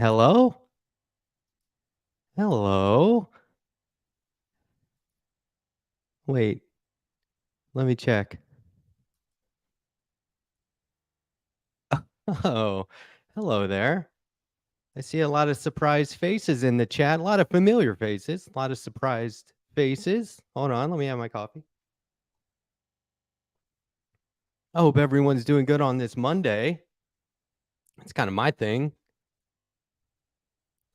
Hello? Hello? Wait, let me check. Oh, hello there. I see a lot of surprised faces in the chat, a lot of familiar faces, a lot of surprised faces. Hold on, let me have my coffee. I hope everyone's doing good on this Monday. It's kind of my thing.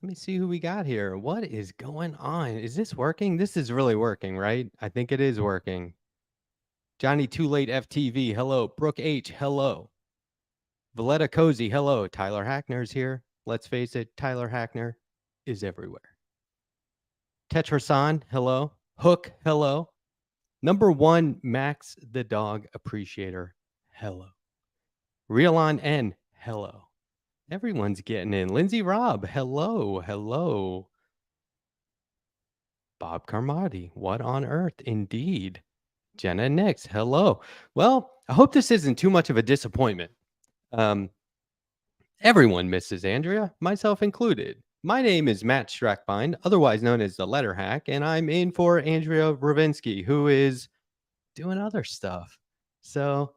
Let me see who we got here. What is going on? Is this working? This is really working, right? I think it is working. Johnny Too Late FTV, hello. Brooke H, hello. Valletta Cozy, hello. Tyler Hackner's here. Let's face it, Tyler Hackner is everywhere. Tetrasan, hello. Hook, hello. Number one, Max the Dog Appreciator, hello. Realon N, hello. Everyone's getting in. Lindsay Robb, hello, hello. Bob Carmody, what on earth, indeed. Jenna Nix, hello. Well, I hope this isn't too much of a disappointment. Everyone misses Andrea, myself included. My name is Matt Strackbind, otherwise known as the Letter Hack, and I'm in for Andrea Rovenski, who is doing other stuff. So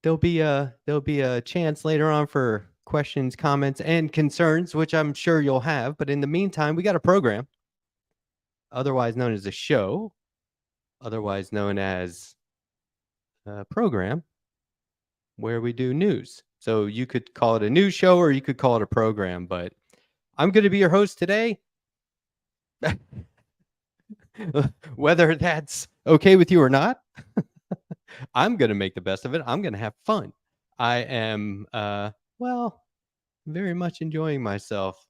there'll be a chance later on for questions, comments, and concerns, which I'm sure you'll have. But in the meantime, we got a program, otherwise known as a show, otherwise known as a program, where we do news. So you could call it a news show or you could call it a program, but I'm going to be your host today. Whether that's okay with you or not, I'm going to make the best of it. I'm going to have fun. I am, very much enjoying myself.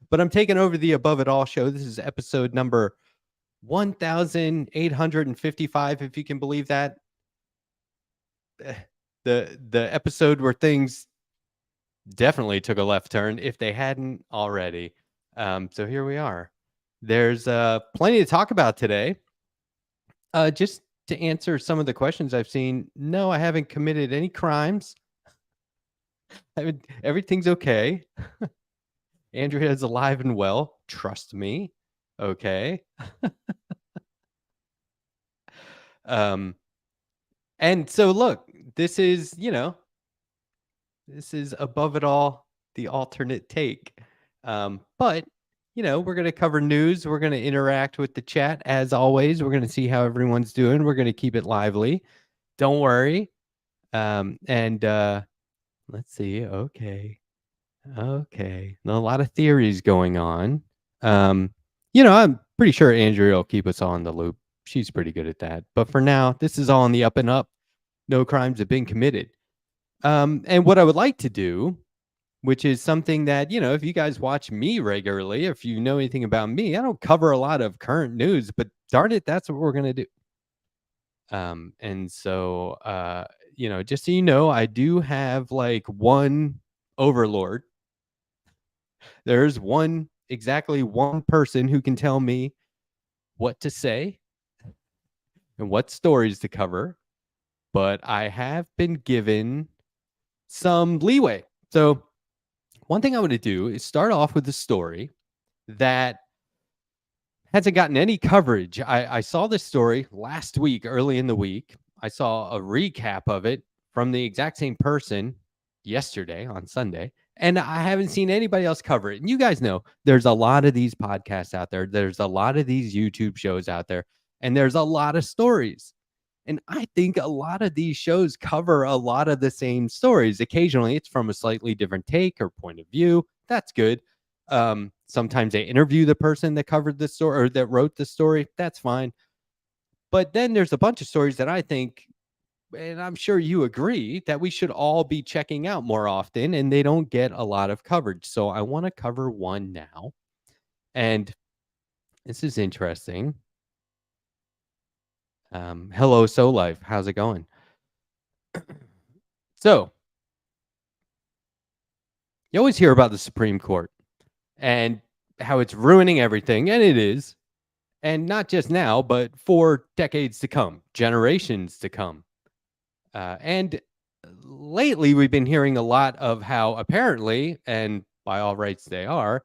But I'm taking over the Above It All show. This is episode number 1855, if you can believe that. The episode where things definitely took a left turn if they hadn't already. So here we are. There's plenty to talk about today. Just to answer some of the questions I've seen, no, I haven't committed any crimes. Everything's okay. Andrea is alive and well. Trust me. Okay. And so look, this is, this is Above It All, the alternate take. But, we're going to cover news. We're going to interact with the chat as always. We're going to see how everyone's doing. We're going to keep it lively. Don't worry. Let's see. Okay. A lot of theories going on. I'm pretty sure Andrea will keep us all in the loop. She's pretty good at that. But for now, this is all on the up and up. No crimes have been committed. And what I would like to do, which is something that, if you guys watch me regularly, if you know anything about me, I don't cover a lot of current news, but darn it, that's what we're going to do. And so, just so you know, I do have like one overlord. There's exactly one person who can tell me what to say and what stories to cover, but I have been given some leeway. So one thing I want to do is start off with a story that hasn't gotten any coverage. I saw this story last week, early in the week. I saw a recap of it from the exact same person yesterday on Sunday, and I haven't seen anybody else cover it. And you guys know there's a lot of these podcasts out there. There's a lot of these YouTube shows out there, and there's a lot of stories. And I think a lot of these shows cover a lot of the same stories. Occasionally, it's from a slightly different take or point of view. That's good. Sometimes they interview the person that covered the story or that wrote the story. That's fine. But then there's a bunch of stories that I think, and I'm sure you agree, that we should all be checking out more often, and they don't get a lot of coverage. So I want to cover one now. And this is interesting. Hello, So Life. How's it going? So you always hear about the Supreme Court and how it's ruining everything, and it is. And not just now, but for decades to come, generations to come. And lately we've been hearing a lot of how apparently, and by all rights they are,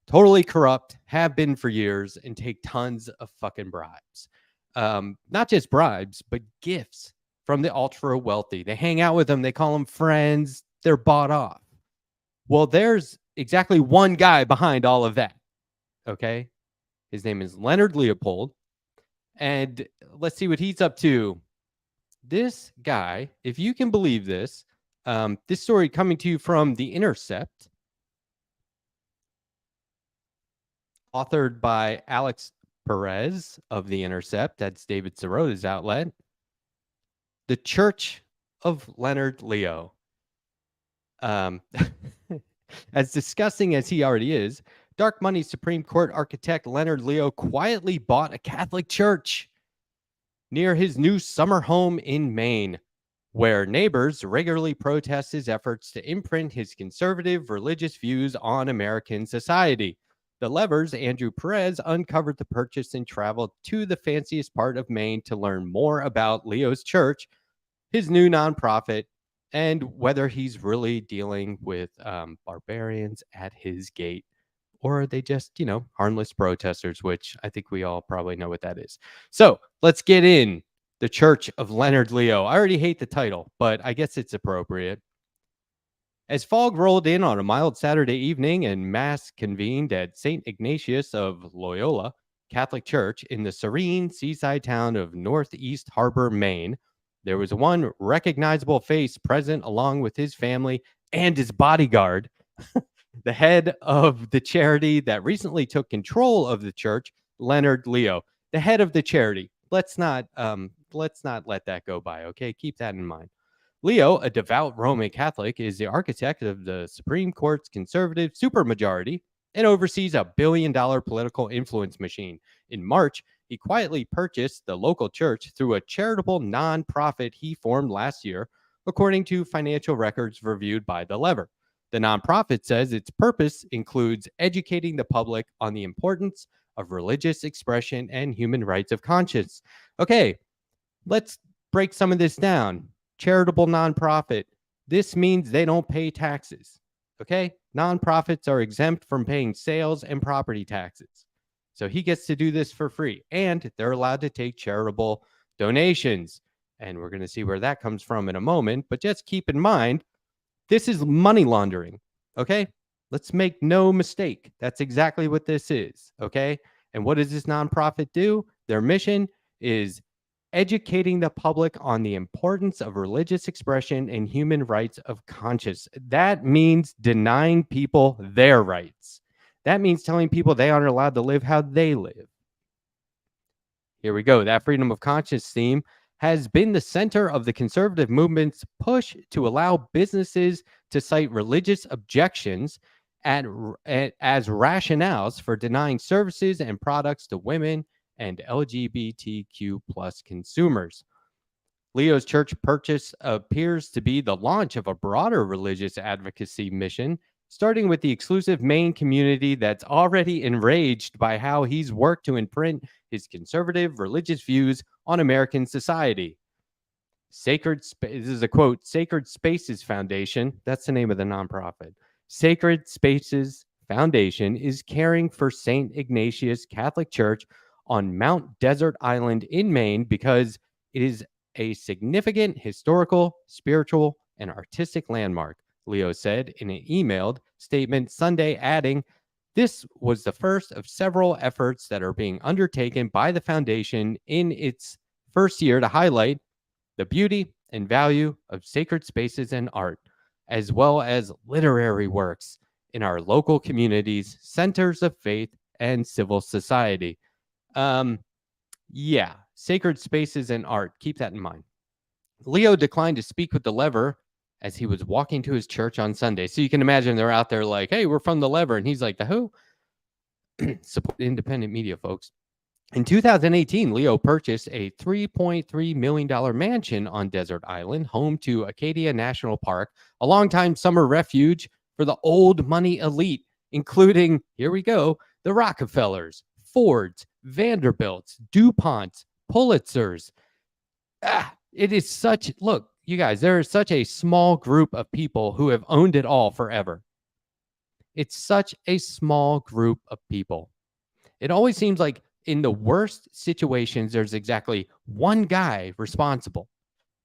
totally corrupt, have been for years, and take tons of fucking bribes. Not just bribes, but gifts from the ultra wealthy. They hang out with them, they call them friends, they're bought off. Well, there's exactly one guy behind all of that. Okay. His name is Leonard Leopold. And let's see what he's up to. This guy, if you can believe this, this story coming to you from The Intercept, authored by Alex Perez of The Intercept. That's David Sirota's outlet. The Church of Leonard Leo. As disgusting as he already is, dark money Supreme Court architect Leonard Leo quietly bought a Catholic church near his new summer home in Maine, where neighbors regularly protest his efforts to imprint his conservative religious views on American society. The Levers, Andrew Perez, uncovered the purchase and traveled to the fanciest part of Maine to learn more about Leo's church, his new nonprofit, and whether he's really dealing with barbarians at his gate, or are they just, harmless protesters, which I think we all probably know what that is. So let's get in the Church of Leonard Leo. I already hate the title, but I guess it's appropriate. As fog rolled in on a mild Saturday evening and Mass convened at St. Ignatius of Loyola Catholic Church in the serene seaside town of Northeast Harbor, Maine, there was one recognizable face present along with his family and his bodyguard, the head of the charity that recently took control of the church, Leonard Leo. The head of the charity. Let's not let that go by, okay? Keep that in mind. Leo, a devout Roman Catholic, is the architect of the Supreme Court's conservative supermajority and oversees a billion-dollar political influence machine. In March, he quietly purchased the local church through a charitable nonprofit he formed last year, according to financial records reviewed by The Lever. The nonprofit says its purpose includes educating the public on the importance of religious expression and human rights of conscience. Okay, let's break some of this down. Charitable nonprofit. This means they don't pay taxes. Okay? Nonprofits are exempt from paying sales and property taxes. So he gets to do this for free. And they're allowed to take charitable donations. And we're going to see where that comes from in a moment. But just keep in mind, this is money laundering. Okay? Let's make no mistake. That's exactly what this is. Okay? And what does this nonprofit do? Their mission is educating the public on the importance of religious expression and human rights of conscience. That means denying people their rights. That means telling people they aren't allowed to live how they live. Here we go. That freedom of conscience theme has been the center of the conservative movement's push to allow businesses to cite religious objections as rationales for denying services and products to women and LGBTQ plus consumers. Leo's church purchase appears to be the launch of a broader religious advocacy mission, starting with the exclusive Maine community that's already enraged by how he's worked to imprint his conservative religious views on American society. This is a quote, Sacred Spaces Foundation, that's the name of the nonprofit. Sacred Spaces Foundation is caring for St. Ignatius Catholic Church on Mount Desert Island in Maine because it is a significant historical, spiritual, and artistic landmark, Leo said in an emailed statement Sunday, adding, this was the first of several efforts that are being undertaken by the foundation in its first year to highlight the beauty and value of sacred spaces and art, as well as literary works in our local communities, centers of faith, and civil society. Yeah, sacred spaces and art. Keep that in mind. Leo declined to speak with the Lever as he was walking to his church on Sunday. So you can imagine they're out there like, hey, we're from the Lever. And he's like, the who? Support independent media, folks. In 2018, Leo purchased a $3.3 million mansion on Desert Island, home to Acadia National Park, a longtime summer refuge for the old money elite, including, here we go, the Rockefellers, Fords, Vanderbilts, DuPonts, Pulitzers. It is such, look, You guys, there is such a small group of people who have owned it all forever. It's such a small group of people. It always seems like in the worst situations, there's exactly one guy responsible.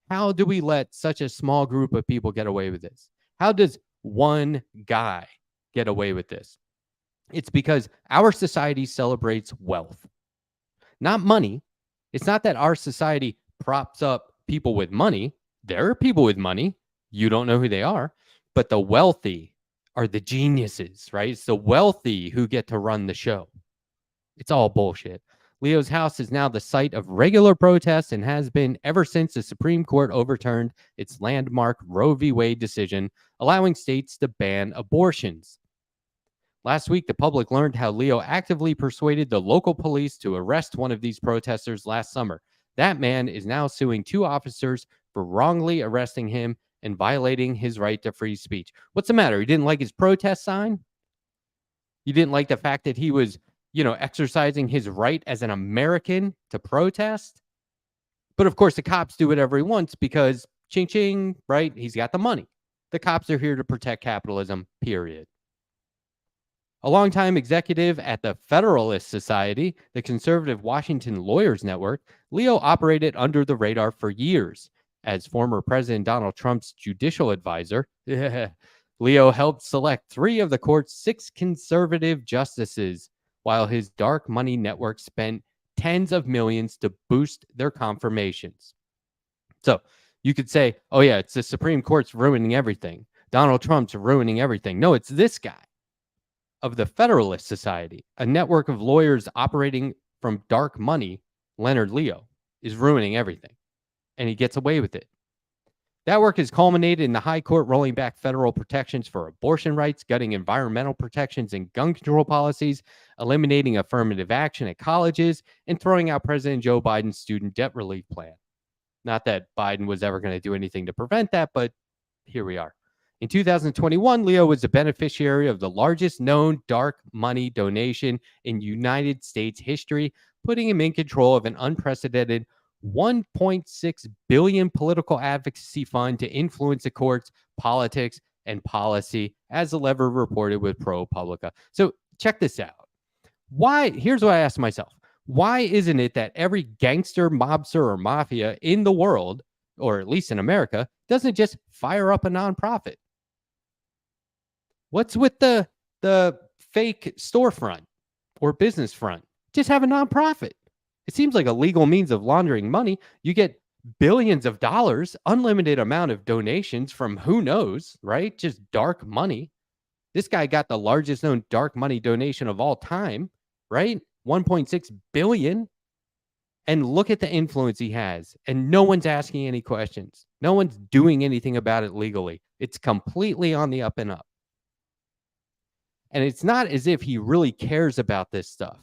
How do we let such a small group of people get away with this? How does one guy get away with this? It's because our society celebrates wealth, not money. It's not that our society props up people with money. There are people with money. You don't know who they are, but the wealthy are the geniuses, right? It's the wealthy who get to run the show. It's all bullshit. Leo's house is now the site of regular protests and has been ever since the Supreme Court overturned its landmark Roe v. Wade decision, allowing states to ban abortions. Last week, the public learned how Leo actively persuaded the local police to arrest one of these protesters last summer. That man is now suing 2 officers for wrongly arresting him and violating his right to free speech. What's the matter? You didn't like his protest sign? You didn't like the fact that he was, exercising his right as an American to protest? But of course, the cops do whatever he wants because ching ching, right? He's got the money. The cops are here to protect capitalism, period. A longtime executive at the Federalist Society, the conservative Washington Lawyers Network, Leo operated under the radar for years. As former President Donald Trump's judicial advisor, Leo helped select 3 of the court's 6 conservative justices, while his dark money network spent tens of millions to boost their confirmations. So you could say, oh yeah, it's the Supreme Court's ruining everything. Donald Trump's ruining everything. No, it's this guy of the Federalist Society, a network of lawyers operating from dark money. Leonard Leo is ruining everything, and he gets away with it. That work has culminated in the high court rolling back federal protections for abortion rights, gutting environmental protections and gun control policies, eliminating affirmative action at colleges, and throwing out President Joe Biden's student debt relief plan. Not that Biden was ever going to do anything to prevent that, but here we are. In 2021, Leo was the beneficiary of the largest known dark money donation in United States history, putting him in control of an unprecedented $1.6 billion political advocacy fund to influence the courts, politics, and policy, as the Lever reported with ProPublica. So check this out. Here's what I asked myself. Why isn't it that every gangster, mobster, or mafia in the world, or at least in America, doesn't just fire up a nonprofit? What's with the fake storefront or business front? Just have a nonprofit. It seems like a legal means of laundering money. You get billions of dollars, unlimited amount of donations from who knows, right? Just dark money. This guy got the largest known dark money donation of all time, right? 1.6 billion. And look at the influence he has. And no one's asking any questions. No one's doing anything about it legally. It's completely on the up and up. And it's not as if he really cares about this stuff.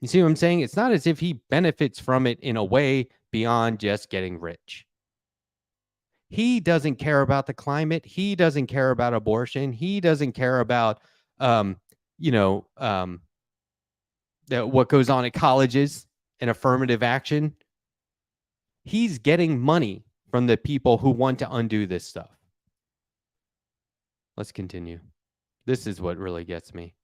You see what I'm saying? It's not as if he benefits from it in a way beyond just getting rich. He doesn't care about the climate. He doesn't care about abortion. He doesn't care about, what goes on at colleges and affirmative action. He's getting money from the people who want to undo this stuff. Let's continue. This is what really gets me.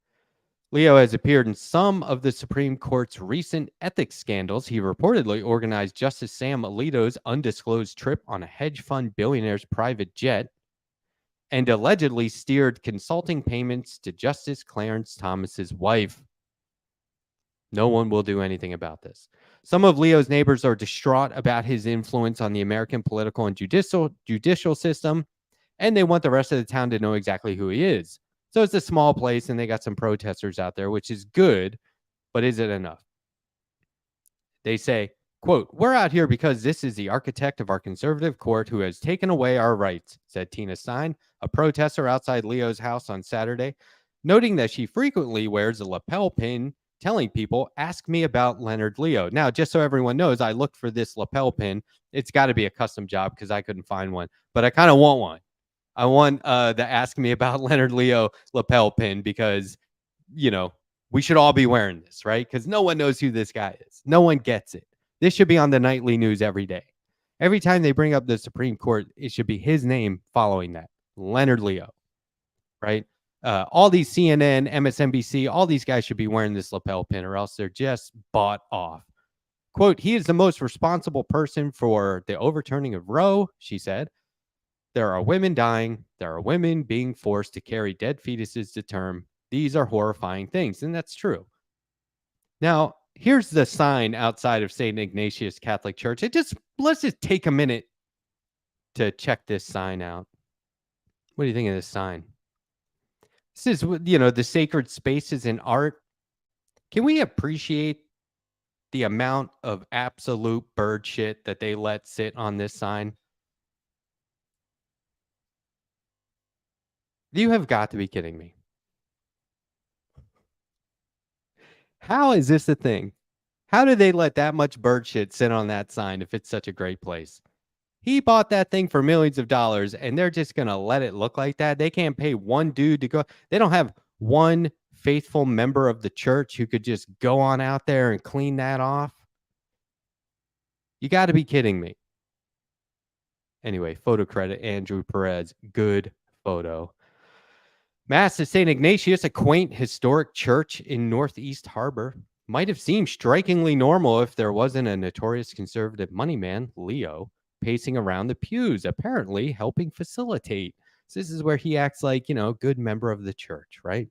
Leo has appeared in some of the Supreme Court's recent ethics scandals. He reportedly organized Justice Sam Alito's undisclosed trip on a hedge fund billionaire's private jet and allegedly steered consulting payments to Justice Clarence Thomas's wife. No one will do anything about this. Some of Leo's neighbors are distraught about his influence on the American political and judicial system, and they want the rest of the town to know exactly who he is. So it's a small place, and they got some protesters out there, which is good, but is it enough? They say, quote, "We're out here because this is the architect of our conservative court who has taken away our rights," said Tina Stein, a protester outside Leo's house on Saturday, noting that she frequently wears a lapel pin, telling people, "Ask me about Leonard Leo." Now, just so everyone knows, I looked for this lapel pin. It's got to be a custom job because I couldn't find one, but I kind of want one. I want the Ask Me About Leonard Leo lapel pin because, we should all be wearing this, right? Because no one knows who this guy is. No one gets it. This should be on the nightly news every day. Every time they bring up the Supreme Court, it should be his name following that. Leonard Leo, right? All these CNN, MSNBC, all these guys should be wearing this lapel pin, or else they're just bought off. Quote, he is the most responsible person for the overturning of Roe, she said. There are women dying. There are women being forced to carry dead fetuses to term. These are horrifying things. And that's true. Now, here's the sign outside of St. Ignatius Catholic Church. Let's just take a minute to check this sign out. What do you think of this sign? This is, the sacred spaces in art. Can we appreciate the amount of absolute bird shit that they let sit on this sign? You have got to be kidding me. How is this a thing? How did they let that much bird shit sit on that sign if it's such a great place? He bought that thing for millions of dollars, and they're just going to let it look like that. They can't pay one dude to go. They don't have one faithful member of the church who could just go on out there and clean that off. You got to be kidding me. Anyway, photo credit, Andrew Perez. Good photo. Mass of St. Ignatius, a quaint historic church in Northeast Harbor. Might have seemed strikingly normal if there wasn't a notorious conservative money man, Leo, pacing around the pews, apparently helping facilitate. So this is where he acts like, good member of the church, right?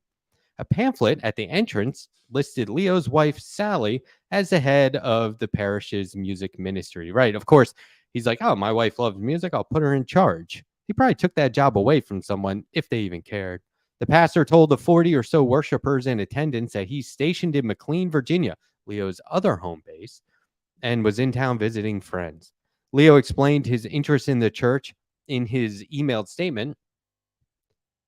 A pamphlet at the entrance listed Leo's wife, Sally, as the head of the parish's music ministry, right? Of course, he's like, oh, my wife loves music. I'll put her in charge. He probably took that job away from someone, if they even cared. The pastor told the 40 or so worshipers in attendance that he's stationed in McLean, Virginia, Leo's other home base, and was in town visiting friends. Leo explained his interest in the church in his emailed statement.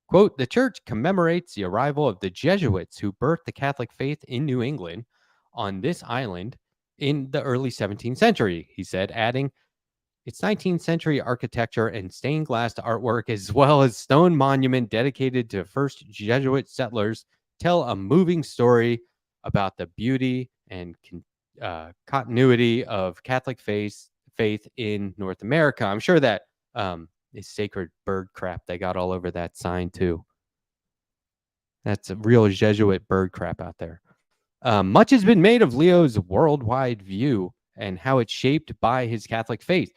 Quote, the church commemorates the arrival of the Jesuits who birthed the Catholic faith in New England on this island in the early 17th century, he said, adding, its 19th century architecture and stained glass artwork, as well as stone monument dedicated to first Jesuit settlers, tell a moving story about the beauty and continuity of Catholic faith in North America. I'm sure that is sacred bird crap they got all over that sign too. That's a real Jesuit bird crap out there. Much has been made of Leo's worldwide view and how it's shaped by his Catholic faith.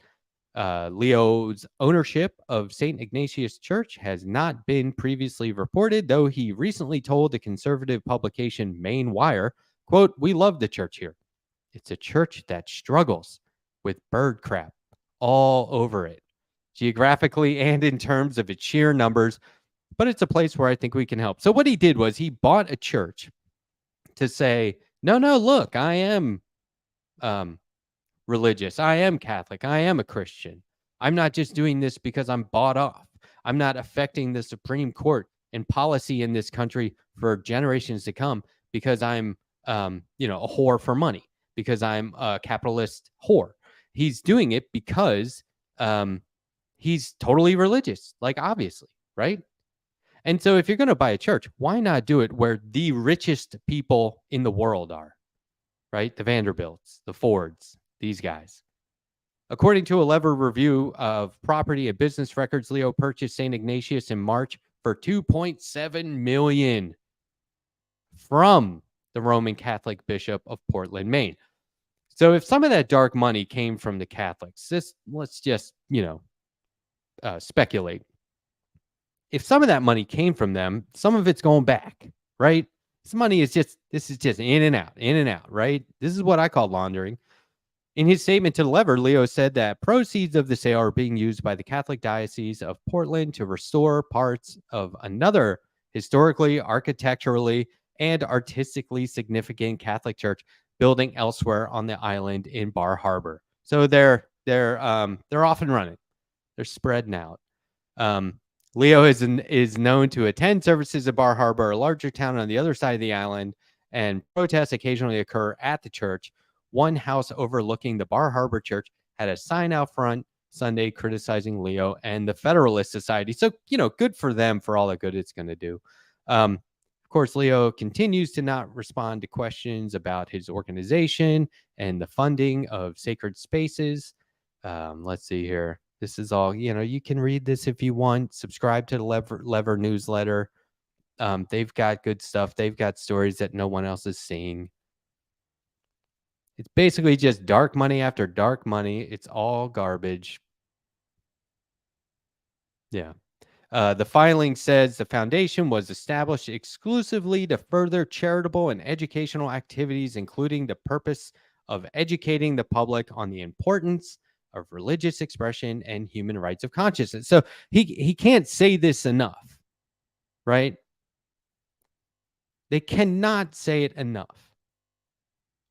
Leo's ownership of St. Ignatius Church has not been previously reported, though he recently told the conservative publication Main Wire, quote, we love the church here. It's a church that struggles with bird crap all over it, geographically and in terms of its sheer numbers, but it's a place where I think we can help. So what he did was he bought a church to say, no, look, I am religious. I am Catholic. I am a Christian. I'm not just doing this because I'm bought off. I'm not affecting the Supreme Court and policy in this country for generations to come because I'm, a whore for money, because I'm a capitalist whore. He's doing it because he's totally religious, like obviously, right? And so if you're going to buy a church, why not do it where the richest people in the world are, right? The Vanderbilts, the Fords, these guys. According to a Lever review of property and business records, Leo purchased St. Ignatius in March for $2.7 million from the Roman Catholic Bishop of Portland, Maine. So if some of that dark money came from the Catholics, let's just, speculate. If some of that money came from them, some of it's going back, right? This is just in and out, right? This is what I call laundering. In his statement to the Lever, Leo said that proceeds of the sale are being used by the Catholic Diocese of Portland to restore parts of another historically, architecturally, and artistically significant Catholic church building elsewhere on the island in Bar Harbor. So they're off and running. They're spreading out. Leo is known to attend services at Bar Harbor, a larger town on the other side of the island, and protests occasionally occur at the church. One house overlooking the Bar Harbor Church had a sign out front Sunday criticizing Leo and the Federalist Society. So, good for them for all the good it's going to do. Of course, Leo continues to not respond to questions about his organization and the funding of sacred spaces. Let's see here. This is all, you can read this if you want. Subscribe to the Lever newsletter. They've got good stuff. They've got stories that no one else is seeing. It's basically just dark money after dark money. It's all garbage. Yeah. The filing says the foundation was established exclusively to further charitable and educational activities, including the purpose of educating the public on the importance of religious expression and human rights of consciousness. So he can't say this enough, right? They cannot say it enough.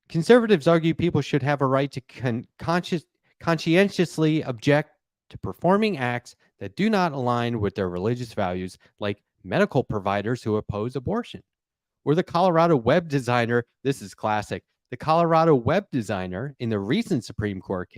Conservatives argue people should have a right to conscientiously object to performing acts that do not align with their religious values, like medical providers who oppose abortion. Or the Colorado web designer, this is classic, the Colorado web designer in the recent Supreme Court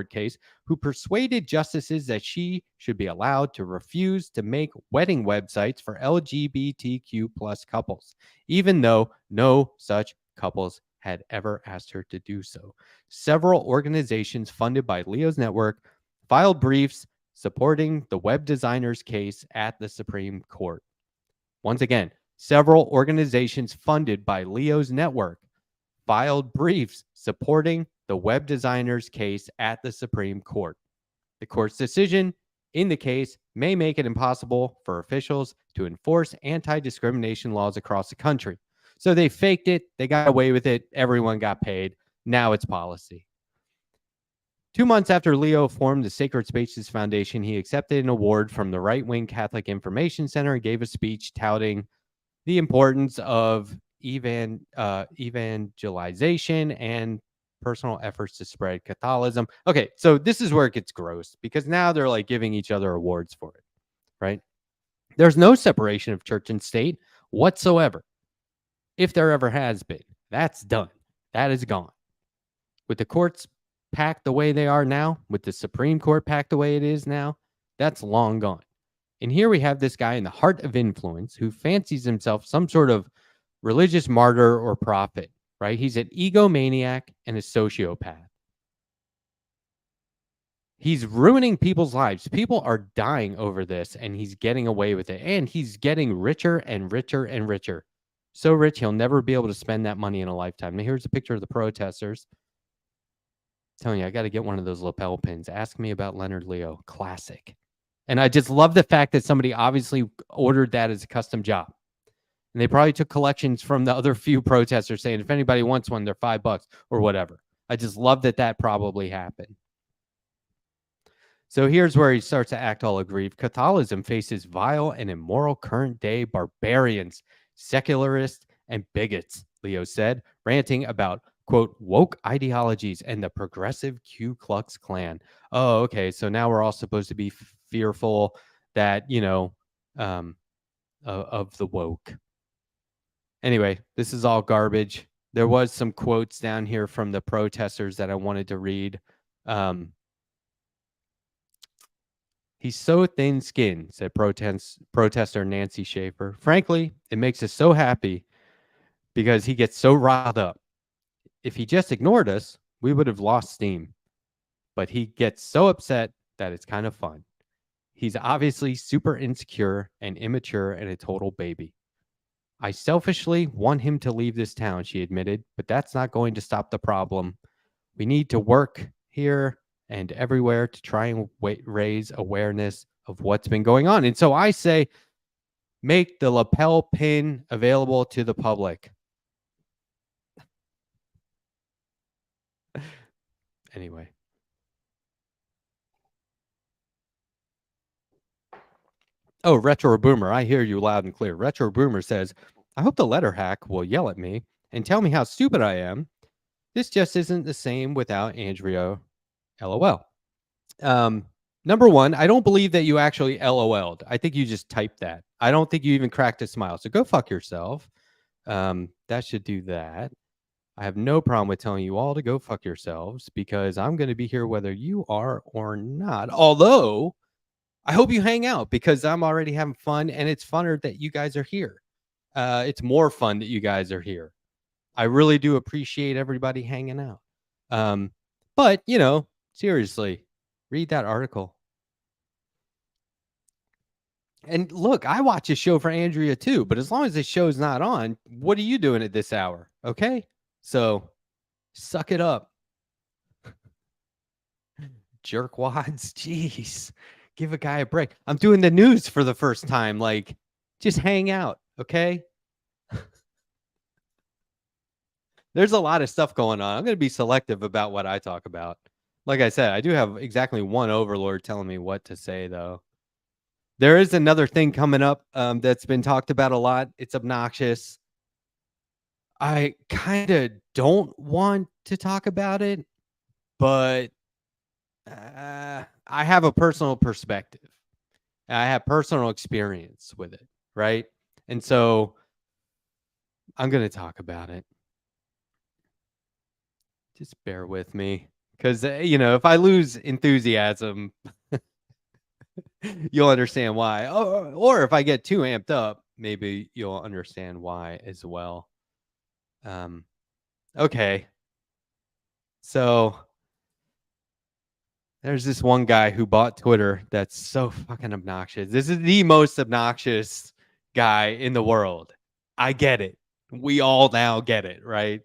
case who persuaded justices that she should be allowed to refuse to make wedding websites for LGBTQ plus couples, even though no such couples had ever asked her to do so. Several organizations funded by Leo's network filed briefs supporting the web designer's case at the Supreme Court. Once again, several organizations funded by Leo's network filed briefs supporting the web designer's case at the Supreme Court. The court's decision in the case may make it impossible for officials to enforce anti-discrimination laws across the country. So they faked it. They got away with it. Everyone got paid. Now it's policy. 2 months after Leo formed the Sacred Spaces Foundation, he accepted an award from the right-wing Catholic Information Center and gave a speech touting the importance of evangelization and personal efforts to spread Catholicism. Okay, so this is where it gets gross because now they're like giving each other awards for it, right? There's no separation of church and state whatsoever. If there ever has been, that's done. That is gone. With the courts packed the way they are now, with the Supreme Court packed the way it is now, that's long gone. And here we have this guy in the heart of influence who fancies himself some sort of religious martyr or prophet, right? He's an egomaniac and a sociopath. He's ruining people's lives. People are dying over this, and he's getting away with it. And he's getting richer and richer and richer. So rich, he'll never be able to spend that money in a lifetime. Now, here's a picture of the protesters. I'm telling you, I got to get one of those lapel pins. Ask me about Leonard Leo. Classic. And I just love the fact that somebody obviously ordered that as a custom job. And they probably took collections from the other few protesters saying, if anybody wants one, they're $5 or whatever. I just love that that probably happened. So here's where he starts to act all aggrieved. Catholicism faces vile and immoral current day barbarians, secularists, and bigots, Leo said, ranting about, quote, woke ideologies and the progressive Ku Klux Klan. Oh, okay. So now we're all supposed to be fearful that, of the woke. Anyway, this is all garbage. There was some quotes down here from the protesters that I wanted to read. He's so thin-skinned, said protester Nancy Schaefer. Frankly, it makes us so happy because he gets so riled up. If he just ignored us, we would have lost steam. But he gets so upset that it's kind of fun. He's obviously super insecure and immature and a total baby. I selfishly want him to leave this town, she admitted, but that's not going to stop the problem. We need to work here and everywhere to try and raise awareness of what's been going on. And so I say, make the lapel pin available to the public. Anyway. Oh, Retro Boomer, I hear you loud and clear. Retro Boomer says, I hope the letter hack will yell at me and tell me how stupid I am. This just isn't the same without Andrea. LOL. Number one, I don't believe that you actually LOL'd. I think you just typed that. I don't think you even cracked a smile. So go fuck yourself. That should do that. I have no problem with telling you all to go fuck yourselves because I'm going to be here whether you are or not. Although, I hope you hang out because I'm already having fun and it's funner that you guys are here. It's more fun that you guys are here. I really do appreciate everybody hanging out. But, seriously, Read that article. And look, I watch a show for Andrea too, but as long as this show's not on, what are you doing at this hour? Okay? So suck it up. Jerkwads. Jeez. Give a guy a break. I'm doing the news for the first time. Like, just hang out, okay? There's a lot of stuff going on. I'm going to be selective about what I talk about. Like I said, I do have exactly one overlord telling me what to say, though. There is another thing coming up that's been talked about a lot. It's obnoxious. I kind of don't want to talk about it, but I have a personal perspective. I have personal experience with it, right? And so I'm going to talk about it. Just bear with me because, if I lose enthusiasm, you'll understand why. Or if I get too amped up, maybe you'll understand why as well. Okay. So there's this one guy who bought Twitter that's so fucking obnoxious. This is the most obnoxious guy in the world. I get it. We all now get it, right?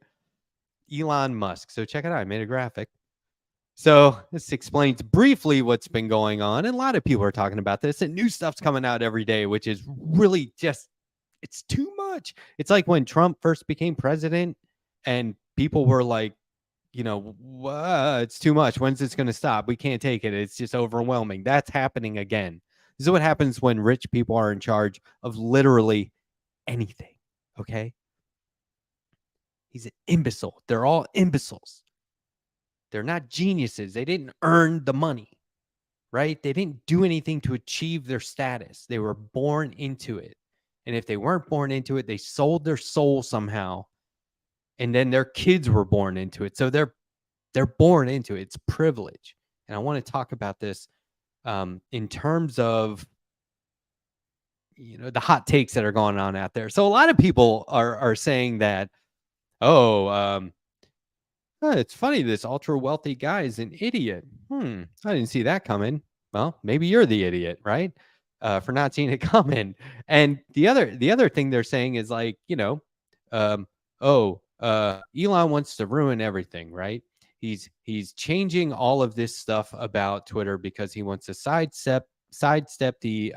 Elon Musk. So check it out. I made a graphic. So this explains briefly what's been going on. And a lot of people are talking about this, and new stuff's coming out every day, which is really just, it's too much. It's like when Trump first became president and people were like, it's too much. When's this going to stop? We can't take it. It's just overwhelming. That's happening again. This is what happens when rich people are in charge of literally anything. Okay. He's an imbecile. They're all imbeciles. They're not geniuses. They didn't earn the money, right? They didn't do anything to achieve their status. They were born into it. And if they weren't born into it, they sold their soul somehow. And then their kids were born into it. So they're born into it. It's privilege. And I want to talk about this in terms of the hot takes that are going on out there. So a lot of people are saying that, it's funny, this ultra wealthy guy is an idiot. I didn't see that coming. Well, maybe you're the idiot, right? For not seeing it coming. And the other thing they're saying is like, Elon wants to ruin everything, right? He's changing all of this stuff about Twitter because he wants to sidestep the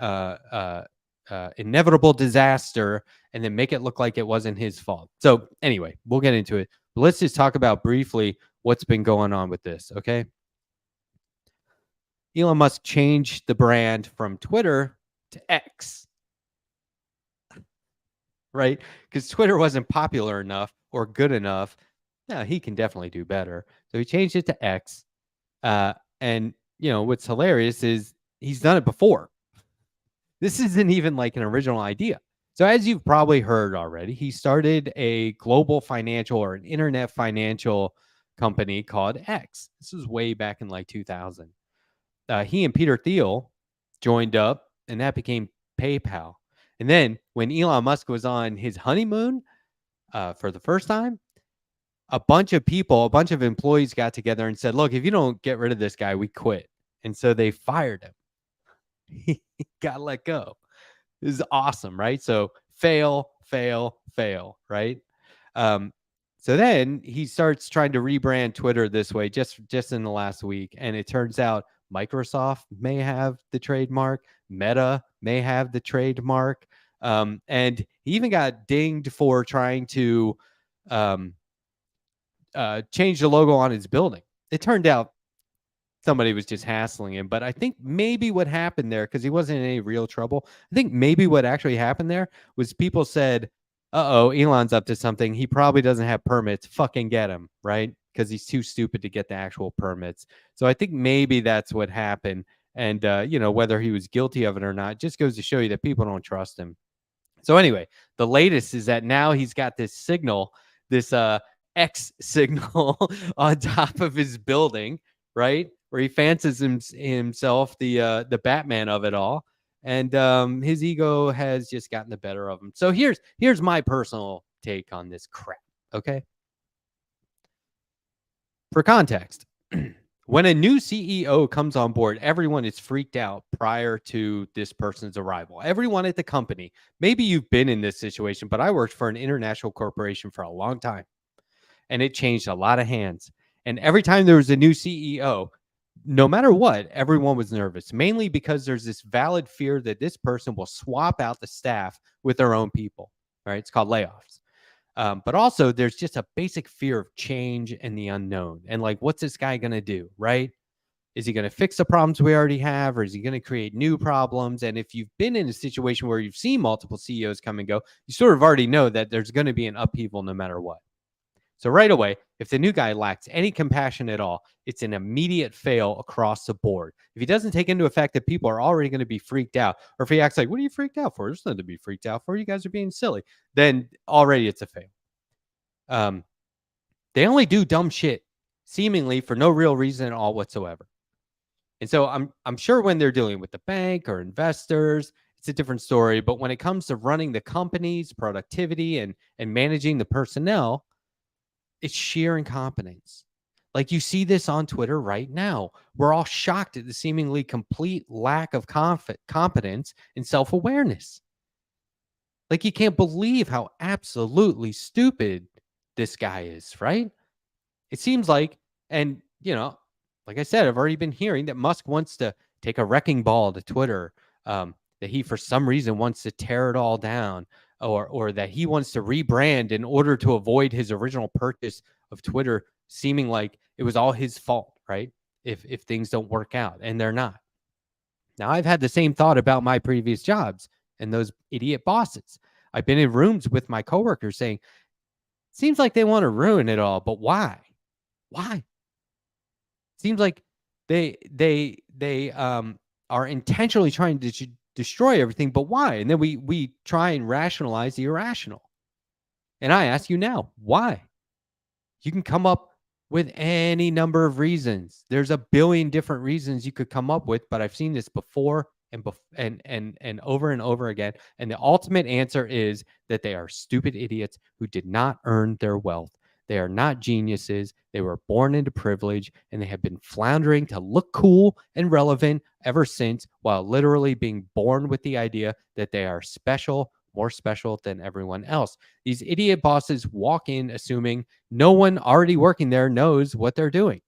inevitable disaster and then make it look like it wasn't his fault. So anyway, we'll get into it. But let's just talk about briefly what's been going on with this, okay? Elon Musk changed the brand from Twitter to X, right? Because Twitter wasn't popular enough or good enough. Yeah, he can definitely do better. So he changed it to X. And, what's hilarious is he's done it before. This isn't even like an original idea. So as you've probably heard already, he started a global financial or an internet financial company called X. This was way back in like 2000. He and Peter Thiel joined up, and that became PayPal. And then when Elon Musk was on his honeymoon for the first time, a bunch of employees got together and said, look, if you don't get rid of this guy, we quit. And so they fired him. He got let go. This is awesome, right? So fail, right? So then he starts trying to rebrand Twitter this way just in the last week. And it turns out Microsoft may have the trademark. Meta may have the trademark. And he even got dinged for trying to change the logo on his building. It turned out somebody was just hassling him. But I think maybe what happened there, because he wasn't in any real trouble, I think maybe what actually happened there was people said, Elon's up to something. He probably doesn't have permits. Fucking get him, right? Because he's too stupid to get the actual permits. So I think maybe that's what happened. And, whether he was guilty of it or not, just goes to show you that people don't trust him. So anyway, the latest is that now he's got this signal, this X signal on top of his building, right? Where he fancies himself the Batman of it all. And his ego has just gotten the better of him. So here's my personal take on this crap, okay? For context, When a new CEO comes on board, everyone is freaked out prior to this person's arrival. Everyone at the company, maybe you've been in this situation, but I worked for an international corporation for a long time and it changed a lot of hands. And every time there was a new CEO, no matter what, everyone was nervous, mainly because there's this valid fear that this person will swap out the staff with their own people, right? It's called layoffs. But also, there's just a basic fear of change and the unknown. And like, what's this guy going to do, right? Is he going to fix the problems we already have, or is he going to create new problems? And if you've been in a situation where you've seen multiple CEOs come and go, you sort of already know that there's going to be an upheaval no matter what. So right away, if the new guy lacks any compassion at all, it's an immediate fail across the board. If he doesn't take into effect that people are already going to be freaked out, or if he acts like, what are you freaked out for? There's nothing to be freaked out for. You guys are being silly. Then already it's a fail. They only do dumb shit, seemingly for no real reason at all whatsoever. And so I'm sure when they're dealing with the bank or investors, it's a different story. But when it comes to running the company's productivity and managing the personnel, it's sheer incompetence. Like you see this on Twitter right now. We're all shocked at the seemingly complete lack of competence and self-awareness. Like you can't believe how absolutely stupid this guy is, right? It seems like, and like I said, I've already been hearing that Musk wants to take a wrecking ball to Twitter, that he for some reason wants to tear it all down, or that he wants to rebrand in order to avoid his original purchase of Twitter seeming like it was all his fault, right? If things don't work out, and they're not. Now, I've had the same thought about my previous jobs and those idiot bosses. I've been in rooms with my coworkers saying, seems like they want to ruin it all, but why? Why? Seems like they are intentionally trying to destroy everything, but why? And then we try and rationalize the irrational. And I ask you now, why? You can come up with any number of reasons. There's a billion different reasons you could come up with, but I've seen this before and over and over again. And the ultimate answer is that they are stupid idiots who did not earn their wealth. They are not geniuses. They were born into privilege, and they have been floundering to look cool and relevant ever since, while literally being born with the idea that they are special, more special than everyone else. These idiot bosses walk in assuming no one already working there knows what they're doing.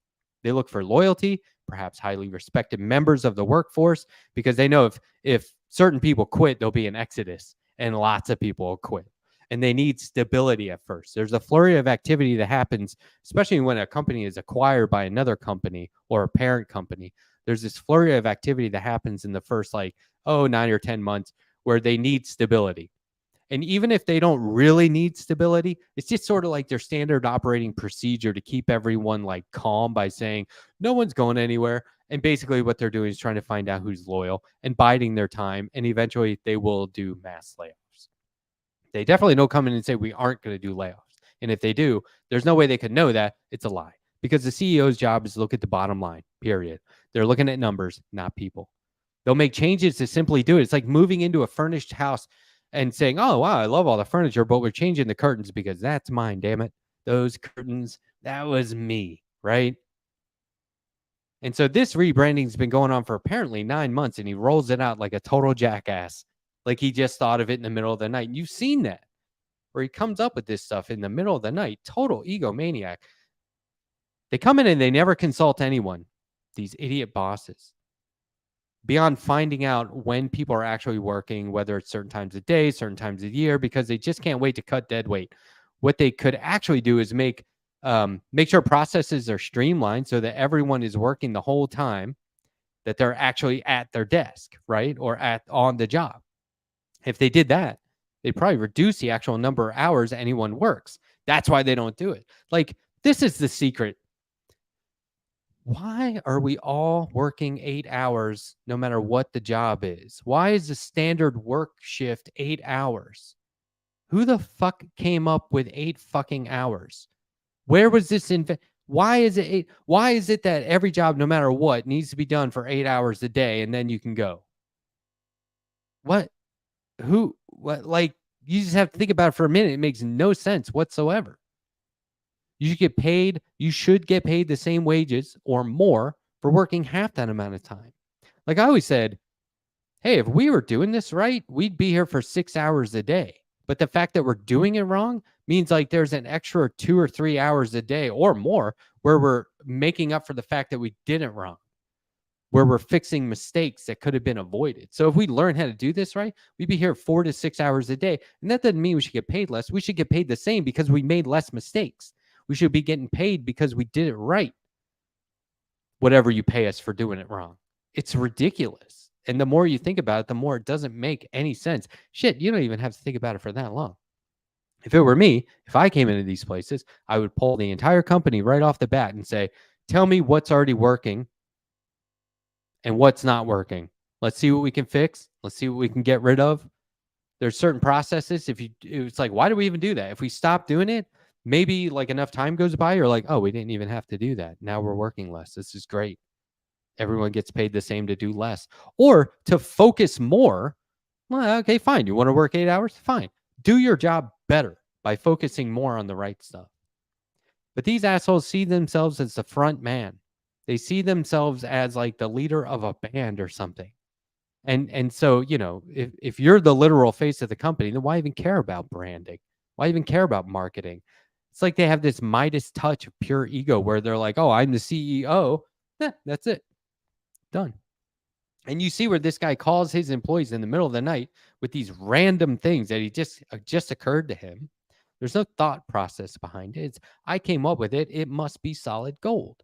They look for loyalty, perhaps highly respected members of the workforce, because they know if certain people quit, there'll be an exodus and lots of people will quit. And they need stability at first. There's a flurry of activity that happens, especially when a company is acquired by another company or a parent company. There's this flurry of activity that happens in the first 9 or 10 months where they need stability. And even if they don't really need stability, it's just sort of like their standard operating procedure to keep everyone calm by saying no one's going anywhere. And basically what they're doing is trying to find out who's loyal and biding their time. And eventually they will do mass layoffs. They definitely don't come in and say we aren't going to do layoffs. And if they do, there's no way they could know that. It's a lie, because the CEO's job is to look at the bottom line, period. They're looking at numbers, not people. They'll make changes to simply do it. It's like moving into a furnished house and saying, oh, wow, I love all the furniture, but we're changing the curtains because that's mine, damn it. Those curtains, that was me, right? And so this rebranding's been going on for apparently 9 months, and he rolls it out like a total jackass, like he just thought of it in the middle of the night. And you've seen that, where he comes up with this stuff in the middle of the night, total egomaniac. They come in and they never consult anyone, these idiot bosses, beyond finding out when people are actually working, whether it's certain times of day, certain times of year, because they just can't wait to cut dead weight. What they could actually do is make sure processes are streamlined so that everyone is working the whole time that they're actually at their desk, right? Or on the job. If they did that, they'd probably reduce the actual number of hours anyone works. That's why they don't do it. This is the secret. Why are we all working 8 hours no matter what the job is? Why is the standard work shift 8 hours? Who the fuck came up with 8 fucking hours? Where was this why is it 8? Why is it that every job, no matter what, needs to be done for 8 hours a day and then you can go? What? Who? What? You just have to think about it for a minute. It makes no sense whatsoever. You should get paid the same wages or more for working half that amount of time. Like I always said, hey, if we were doing this right, we'd be here for 6 hours a day. But the fact that we're doing it wrong means like there's an extra 2 or 3 hours a day or more where we're making up for the fact that we did it wrong, where we're fixing mistakes that could have been avoided. So if we learn how to do this right, we'd be here 4 to 6 hours a day. And that doesn't mean we should get paid less. We should get paid the same because we made less mistakes. We should be getting paid because we did it right. Whatever you pay us for doing it wrong. It's ridiculous. And the more you think about it, the more it doesn't make any sense. Shit, you don't even have to think about it for that long. If it were me, if I came into these places, I would pull the entire company right off the bat and say, tell me what's already working and what's not working. Let's see what we can fix. Let's see what we can get rid of. There's certain processes. It's like, why do we even do that? If we stop doing it, maybe like enough time goes by, you're like, oh, we didn't even have to do that. Now we're working less. This is great. Everyone gets paid the same to do less or to focus more. Well, okay, fine. You want to work 8 hours? Fine. Do your job better by focusing more on the right stuff. But these assholes see themselves as the front man. They see themselves as like the leader of a band or something. And so, you know, if you're the literal face of the company, then why even care about branding? Why even care about marketing? It's like they have this Midas touch of pure ego where they're like, oh, I'm the CEO. Yeah, that's it. Done. And you see where this guy calls his employees in the middle of the night with these random things that he just occurred to him. There's no thought process behind it. It's, I came up with it. It must be solid gold.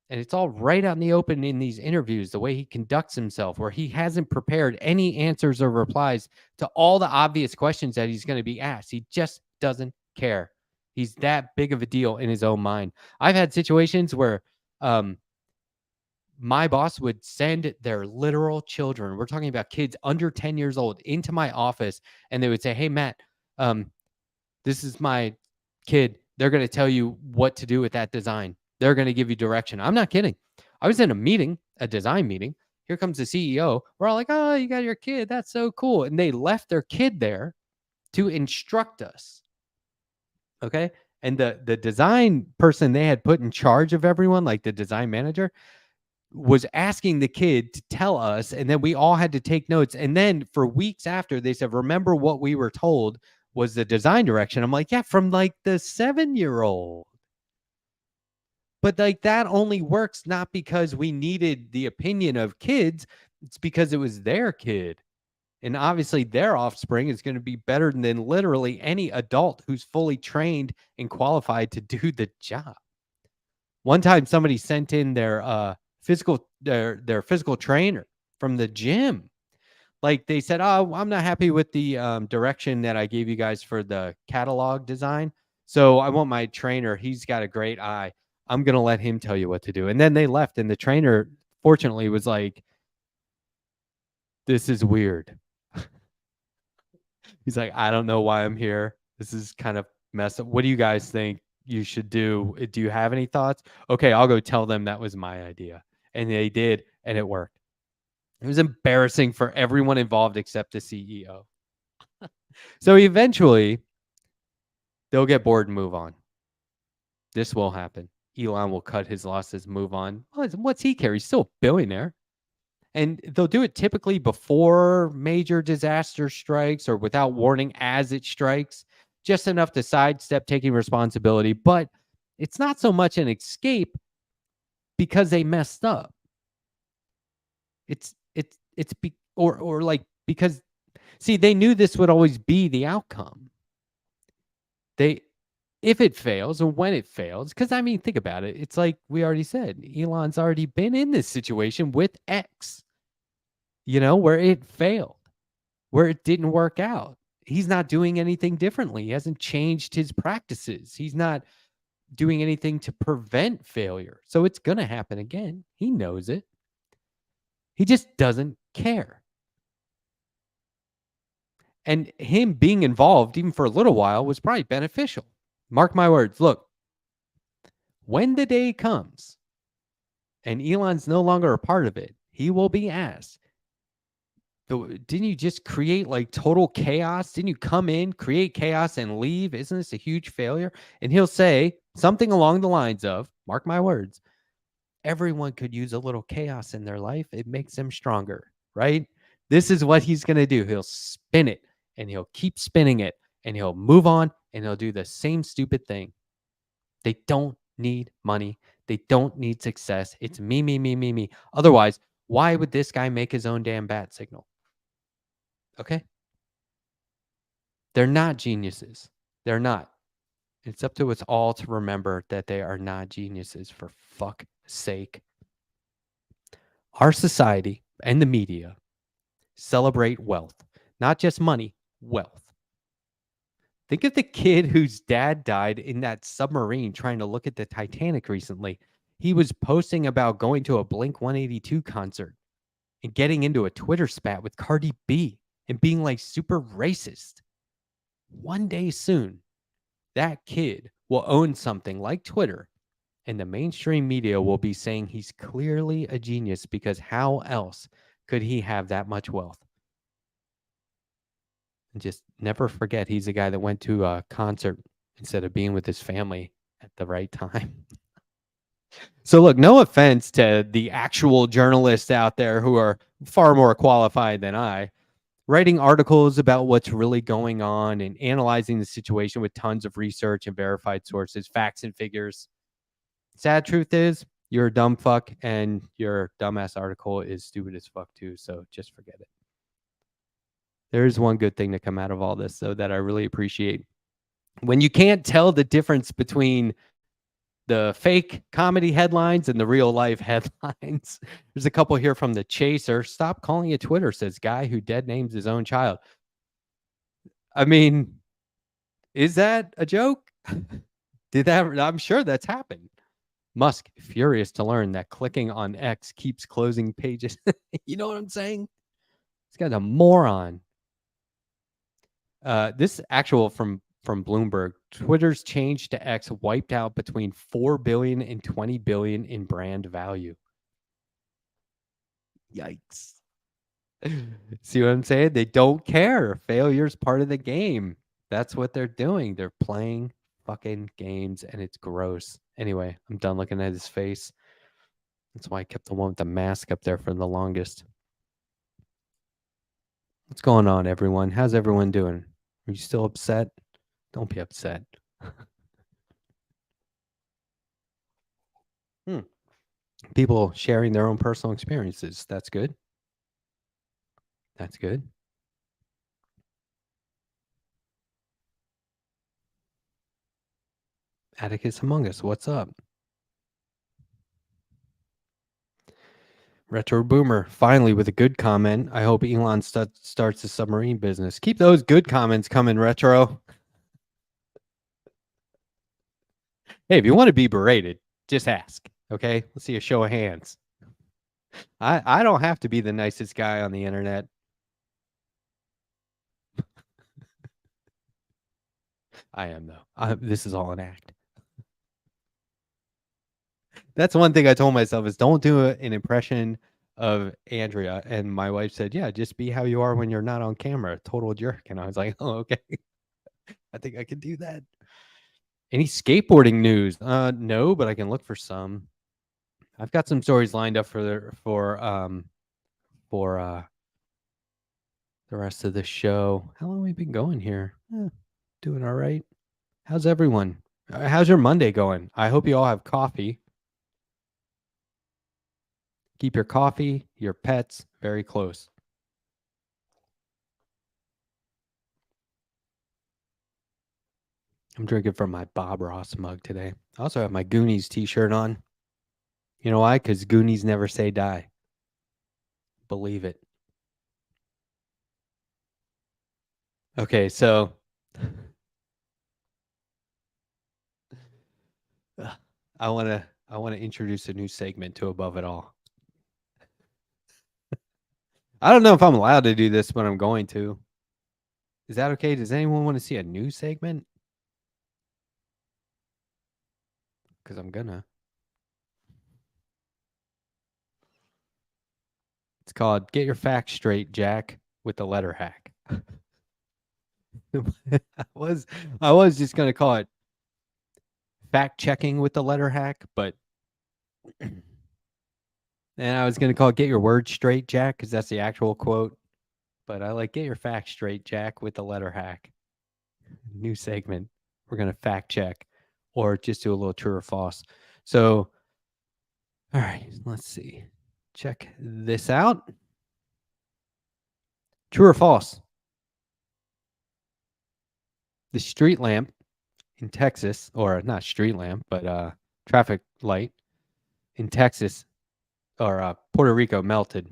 And it's all right out in the open in these interviews, the way he conducts himself, where he hasn't prepared any answers or replies to all the obvious questions that he's going to be asked. He just doesn't care. He's that big of a deal in his own mind. I've had situations where my boss would send their literal children, we're talking about kids under 10 years old, into my office, and they would say, hey, Matt, this is my kid. They're going to tell you what to do with that design. They're going to give you direction. I'm not kidding. I was in a meeting, a design meeting. Here comes the CEO. We're all like, oh, you got your kid. That's so cool. And they left their kid there to instruct us. Okay. And the design person they had put in charge of everyone, like the design manager, was asking the kid to tell us. And then we all had to take notes. And then for weeks after, they said, remember what we were told was the design direction. I'm like, yeah, from like the 7-year-old. But like that only works not because we needed the opinion of kids. It's because it was their kid. And obviously their offspring is going to be better than literally any adult who's fully trained and qualified to do the job. One time somebody sent in their physical trainer from the gym. Like they said, oh, I'm not happy with the direction that I gave you guys for the catalog design. So I want my trainer. He's got a great eye. I'm going to let him tell you what to do. And then they left. And the trainer, fortunately, was like, this is weird. He's like, I don't know why I'm here. This is kind of messed up. What do you guys think you should do? Do you have any thoughts? Okay, I'll go tell them that was my idea. And they did. And it worked. It was embarrassing for everyone involved except the CEO. So eventually, they'll get bored and move on. This will happen. Elon will cut his losses, move on. What's he care? He's still a billionaire. And they'll do it typically before major disaster strikes or without warning as it strikes, just enough to sidestep taking responsibility. But it's not so much an escape because they messed up. Because see, they knew this would always be the outcome. If it fails or when it fails, because I mean, think about it. It's like we already said, Elon's already been in this situation with X, where it failed, where it didn't work out. He's not doing anything differently. He hasn't changed his practices. He's not doing anything to prevent failure. So it's going to happen again. He knows it. He just doesn't care. And him being involved, even for a little while, was probably beneficial. Mark my words. Look, when the day comes and Elon's no longer a part of it, he will be asked, Didn't you just create like total chaos? Didn't you come in, create chaos, and leave? Isn't this a huge failure? And he'll say something along the lines of, mark my words, everyone could use a little chaos in their life. It makes them stronger, right? This is what he's going to do. He'll spin it and he'll keep spinning it and he'll move on and he'll do the same stupid thing. They don't need money. They don't need success. It's me, me, me, me, me. Otherwise, why would this guy make his own damn bat signal? Okay. They're not geniuses. They're not. It's up to us all to remember that they are not geniuses, for fuck's sake. Our society and the media celebrate wealth, not just money, wealth. Think of the kid whose dad died in that submarine trying to look at the Titanic recently. He was posting about going to a Blink 182 concert and getting into a Twitter spat with Cardi B and being like super racist. One day soon, that kid will own something like Twitter, and the mainstream media will be saying he's clearly a genius because how else could he have that much wealth? And just never forget he's the guy that went to a concert instead of being with his family at the right time. So look, no offense to the actual journalists out there who are far more qualified than I, writing articles about what's really going on and analyzing the situation with tons of research and verified sources, facts and figures. Sad truth is, you're a dumb fuck, and your dumbass article is stupid as fuck too, so just forget it. There is one good thing to come out of all this, though, that I really appreciate. When you can't tell the difference between the fake comedy headlines and the real life headlines. There's a couple here from The Chaser. Stop calling it Twitter, says guy who dead names his own child. I mean, is that a joke? I'm sure that's happened. Musk furious to learn that clicking on X keeps closing pages. You know what I'm saying? This guy's a moron. This actual from Bloomberg, Twitter's change to X wiped out between 4 billion and 20 billion in brand value. Yikes. See what I'm saying? They don't care. Failure's part of the game. That's what they're doing. They're playing fucking games and it's gross. Anyway, I'm done looking at his face. That's why I kept the one with the mask up there for the longest. What's going on, everyone? How's everyone doing? Are you still upset? Don't be upset. People sharing their own personal experiences. That's good. That's good. Atticus Among Us, what's up? Retro Boomer, finally with a good comment. I hope Elon starts a submarine business. Keep those good comments coming, Retro. Hey, if you want to be berated, just ask. Okay, let's see a show of hands. I don't have to be the nicest guy on the internet. I am though. This is all an act. That's one thing I told myself is don't do an impression of Andrea. And my wife said, yeah, just be how you are when you're not on camera. Total jerk. And I was like, oh, okay. I think I can do that. Any skateboarding news? No, but I can look for some. I've got some stories lined up for the rest of the show. How long have we been going here? Doing all right. How's everyone? How's your Monday going? I hope you all have coffee. Keep your coffee, your pets very close. I'm drinking from my Bob Ross mug today. I also have my Goonies t-shirt on. You know why? Because Goonies never say die. Believe it. Okay, so I want to introduce a new segment to Above It All. I don't know if I'm allowed to do this, but I'm going to. Is that okay? Does anyone want to see a new segment? Because I'm gonna. It's called Get Your Facts Straight, Jack. with the letter hack. I was just gonna call it fact checking with the letter hack, but and I was gonna call it get your words straight, Jack, because that's the actual quote. But I like get your facts straight, Jack, with the letter hack. New segment. We're gonna fact check, or just do a little true or false. So, all right, let's see. Check this out. True or false? The street lamp in Texas, or not street lamp, but traffic light in Texas or Puerto Rico melted.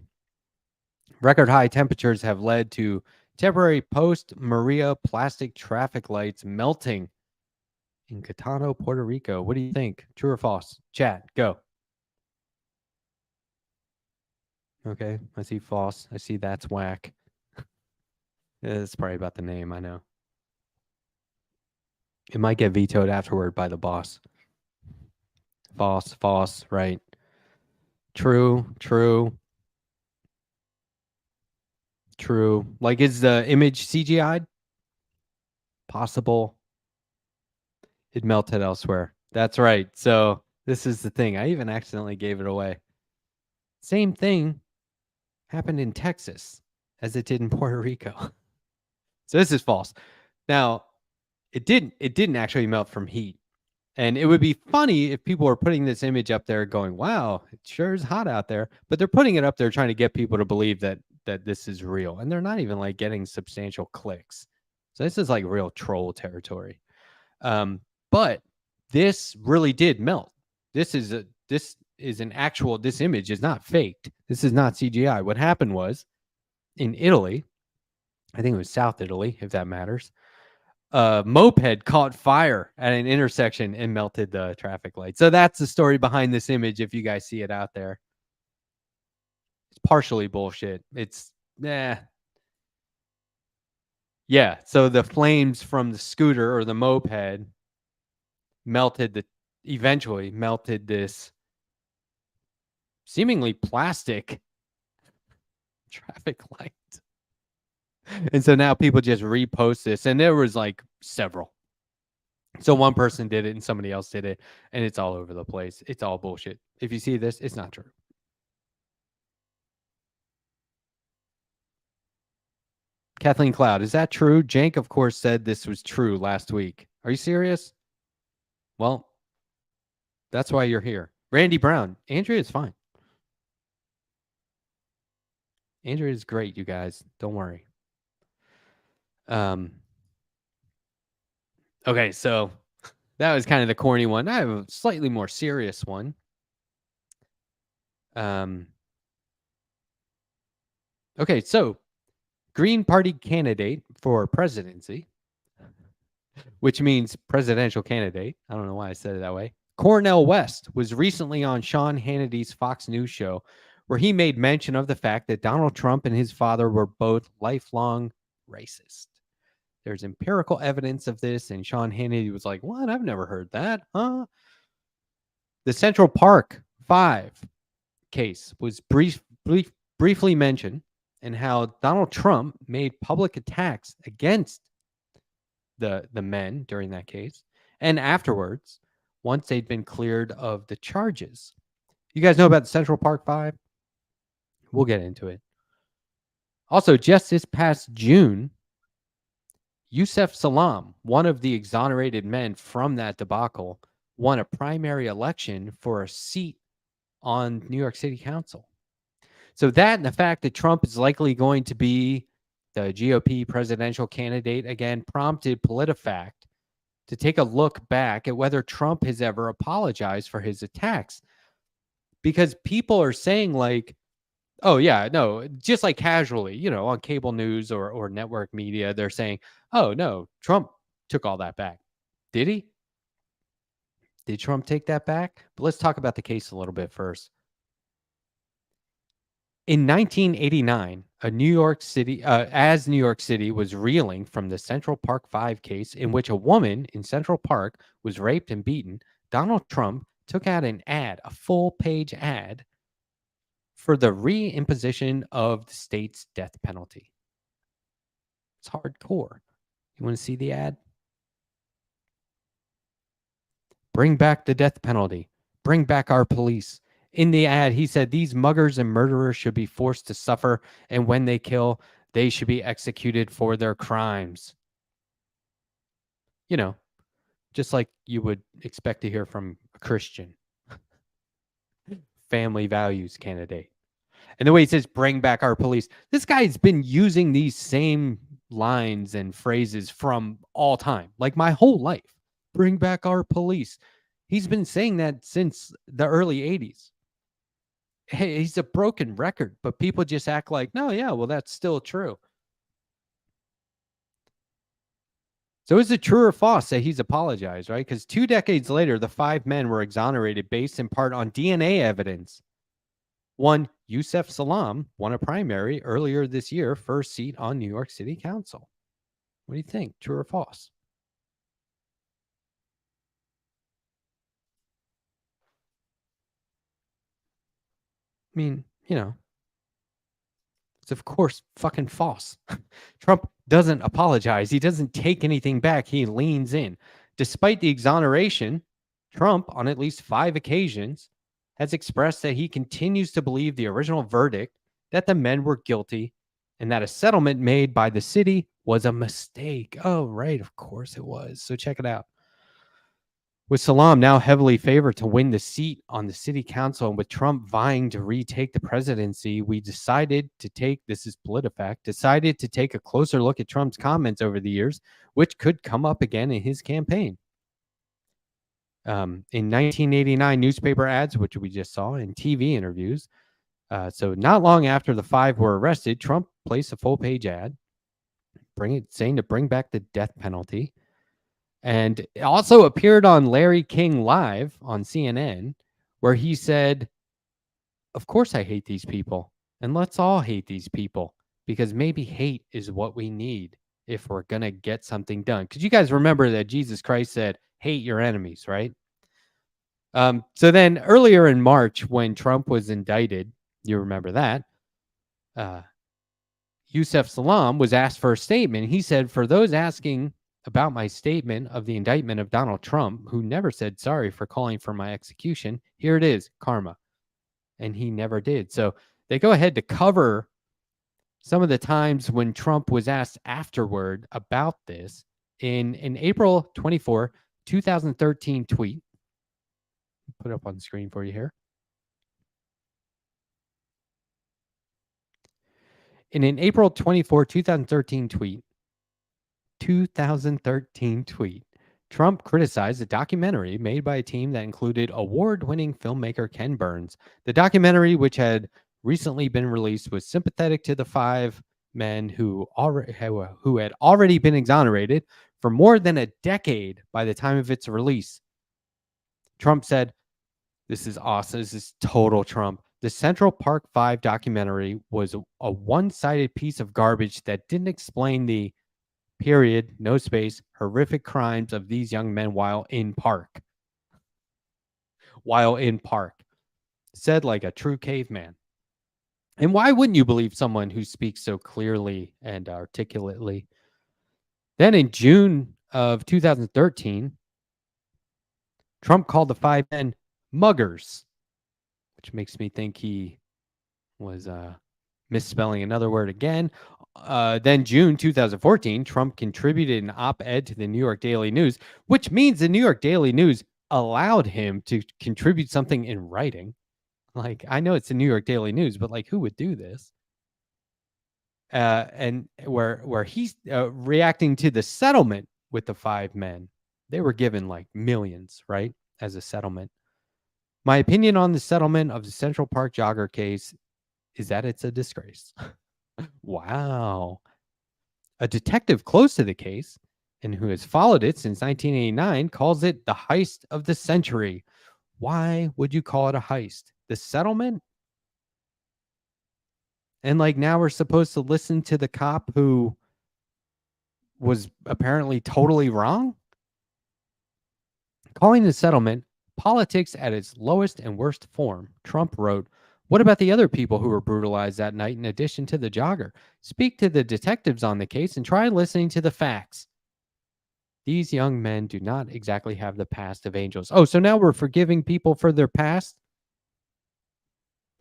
Record high temperatures have led to temporary post Maria plastic traffic lights melting in Catano, Puerto Rico. What do you think? True or false? Chat, go. Okay, I see false. I see that's whack. It's probably about the name, I know. It might get vetoed afterward by the boss. False, false, right. True, true. True. Like, is the image CGI'd? Possible. It melted elsewhere. That's right. So this is the thing. I even accidentally gave it away. Same thing happened in Texas as it did in Puerto Rico. So this is false. Now, it didn't actually melt from heat. And it would be funny if people were putting this image up there going, wow, it sure is hot out there. But they're putting it up there trying to get people to believe that this is real. And they're not even like getting substantial clicks. So this is like real troll territory. But this really did melt. This is an actual, this image is not faked. This is not CGI. What happened was in Italy, I think it was South Italy, if that matters, a moped caught fire at an intersection and melted the traffic light. So that's the story behind this image. If you guys see it out there, it's partially bullshit. It's yeah. So the flames from the scooter or the moped eventually melted this seemingly plastic traffic light. And so now people just repost this, and there was like several. So one person did it and somebody else did it, and it's all over the place. It's all bullshit. If you see this, it's not true. Kathleen Cloud, is that true? Jank, of course, said this was true last week. Are you serious? Well, that's why you're here. Randy Brown, Andrea is fine. Andrea is great, you guys. Don't worry. Okay, so that was kind of the corny one. I have a slightly more serious one. Okay, so Green Party candidate for presidency, which means presidential candidate. I don't know why I said it that way. Cornel West was recently on Sean Hannity's Fox News show, where he made mention of the fact that Donald Trump and his father were both lifelong racist. There's empirical evidence of this, and Sean Hannity was like, what? I've never heard that, huh? The Central Park 5 case was briefly mentioned, and how Donald Trump made public attacks against the men during that case, and afterwards, once they'd been cleared of the charges. You guys know about the Central Park 5? We'll get into it. Also, just this past June, Yusef Salaam, one of the exonerated men from that debacle, won a primary election for a seat on New York City Council. So that and the fact that Trump is likely going to be the GOP presidential candidate again prompted PolitiFact to take a look back at whether Trump has ever apologized for his attacks. Because people are saying like, oh, yeah, no, just like casually, on cable news or network media, they're saying, oh, no, Trump took all that back. Did he? Did Trump take that back? But let's talk about the case a little bit first. In 1989, New York City was reeling from the Central Park 5 case in which a woman in Central Park was raped and beaten, Donald Trump took out an ad, a full-page ad, for the reimposition of the state's death penalty. It's hardcore. You want to see the ad? Bring back the death penalty. Bring back our police. In the ad, he said these muggers and murderers should be forced to suffer, and when they kill, they should be executed for their crimes. You know, just like you would expect to hear from a Christian family values candidate. And the way he says, bring back our police, this guy's been using these same lines and phrases from all time, like my whole life. Bring back our police. He's been saying that since the early 80s. Hey, he's a broken record, but people just act like, no, yeah, well, that's still true. So is it true or false that he's apologized, right? Because 2 decades later, the 5 men were exonerated based in part on DNA evidence. One, Yusef Salam won a primary earlier this year for a seat on New York City Council. What do you think? True or false? I mean, it's of course fucking false. Trump doesn't apologize. He doesn't take anything back. He leans in. Despite the exoneration, Trump, on at least 5 occasions, has expressed that he continues to believe the original verdict that the men were guilty and that a settlement made by the city was a mistake. Oh, right. Of course it was. So check it out. With Salam now heavily favored to win the seat on the city council and with Trump vying to retake the presidency, we decided to take, this is PolitiFact, decided to take a closer look at Trump's comments over the years, which could come up again in his campaign. In 1989 newspaper ads, which we just saw, in TV interviews. So not long after the 5 were arrested, Trump placed a full-page ad saying to bring back the death penalty. And it also appeared on Larry King Live on CNN, where he said, of course I hate these people, and let's all hate these people, because maybe hate is what we need if we're going to get something done. Because you guys remember that Jesus Christ said, hate your enemies, right? So then earlier in March, when Trump was indicted, you remember that, Yusef Salam was asked for a statement. He said, for those asking about my statement of the indictment of Donald Trump, who never said sorry for calling for my execution, here it is, karma. And he never did. So they go ahead to cover some of the times when Trump was asked afterward about this in an April 24, 2013 tweet. Put it up on the screen for you here. In an April 24, 2013 tweet, Trump criticized a documentary made by a team that included award-winning filmmaker Ken Burns. The documentary, which had recently been released, was sympathetic to the 5 men who had already been exonerated for more than a decade by the time of its release. Trump said, this is awesome. This is total Trump. The Central Park 5 documentary was a one-sided piece of garbage that didn't explain the period, no space, horrific crimes of these young men while in park. Said like a true caveman. And why wouldn't you believe someone who speaks so clearly and articulately? Then in June of 2013, Trump called the 5 men muggers, which makes me think he was misspelling another word again. Then June 2014, Trump contributed an op-ed to the New York Daily News, which means the New York Daily News allowed him to contribute something in writing. Like, I know it's the New York Daily News, but like, who would do this? And where he's reacting to the settlement with the 5 men. They were given like millions, right, as a settlement. My opinion on the settlement of the Central Park jogger case is that it's a disgrace. Wow. A detective close to the case and who has followed it since 1989 calls it the heist of the century. Why would you call it a heist? The settlement? And like now we're supposed to listen to the cop who was apparently totally wrong? Calling the settlement politics at its lowest and worst form, Trump wrote, What about the other people who were brutalized that night in addition to the jogger? Speak to the detectives on the case and try listening to the facts. These young men do not exactly have the past of angels. Oh, so now we're forgiving people for their past?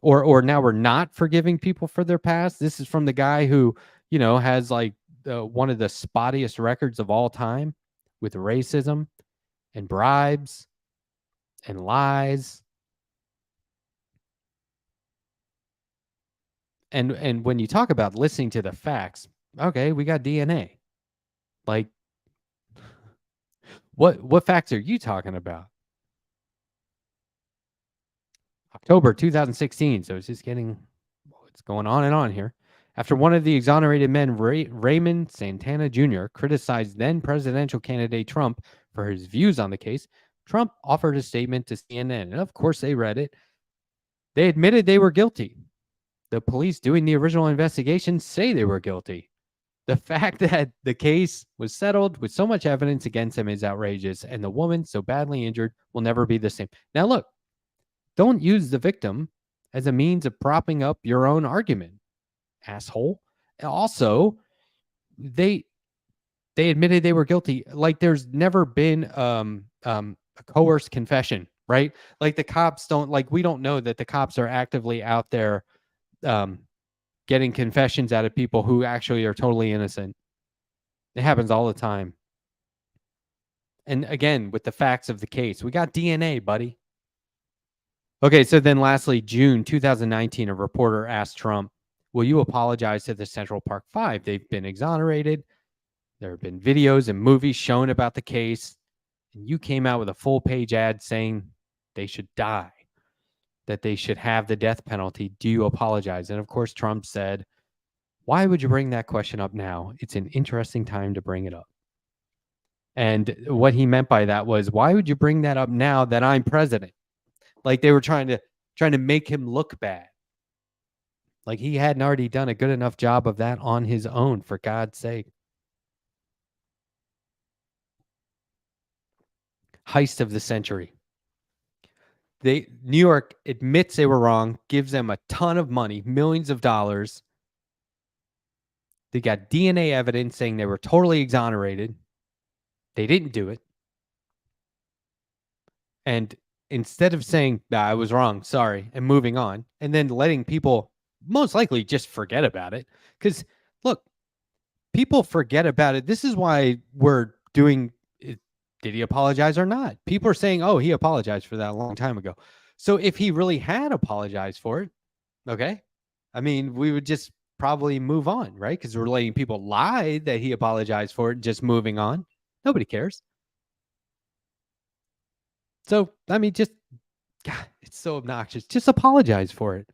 Or now we're not forgiving people for their past? This is from the guy who, has like one of the spottiest records of all time with racism and bribes and lies. And when you talk about listening to the facts, okay, we got DNA. Like what facts are you talking about? October 2016. So it's just getting it's going on and on here. After one of the exonerated men, Raymond Santana Jr., criticized then presidential candidate Trump for his views on the case, Trump offered a statement to CNN. And of course, they read it. They admitted they were guilty. The police doing the original investigation say they were guilty. The fact that the case was settled with so much evidence against him is outrageous, and the woman so badly injured will never be the same. Now, look, don't use the victim as a means of propping up your own argument, asshole. Also, they admitted they were guilty. Like there's never been a coerced confession, right? Like the cops don't like we don't know that the cops are actively out there um getting confessions out of people who actually are totally innocent. It happens all the time. And again, with the facts of the case, we got DNA, buddy. Okay, so then lastly, June 2019, a reporter asked Trump, will you apologize to the Central Park Five? They've been exonerated. There have been videos and movies shown about the case. And you came out with a full page ad saying they should die, that they should have the death penalty. Do you apologize? And of course, Trump said, why would you bring that question up now? It's an interesting time to bring it up. And what he meant by that was, why would you bring that up now that I'm president? Like they were trying to make him look bad. Like he hadn't already done a good enough job of that on his own, for God's sake. Heist of the century. New York admits they were wrong, gives them a ton of money, millions of dollars. They got DNA evidence saying they were totally exonerated. They didn't do it. And instead of saying, I was wrong, sorry, and moving on, and then letting people most likely just forget about it. Because look, people forget about it. This is why we're doing it. Did he apologize or not? People are saying, oh, he apologized for that a long time ago. So if he really had apologized for it, okay, I mean, we would just probably move on, right? Because we're letting people lie that he apologized for it, just moving on. Nobody cares. So, I mean, just, God, it's so obnoxious. Just apologize for it.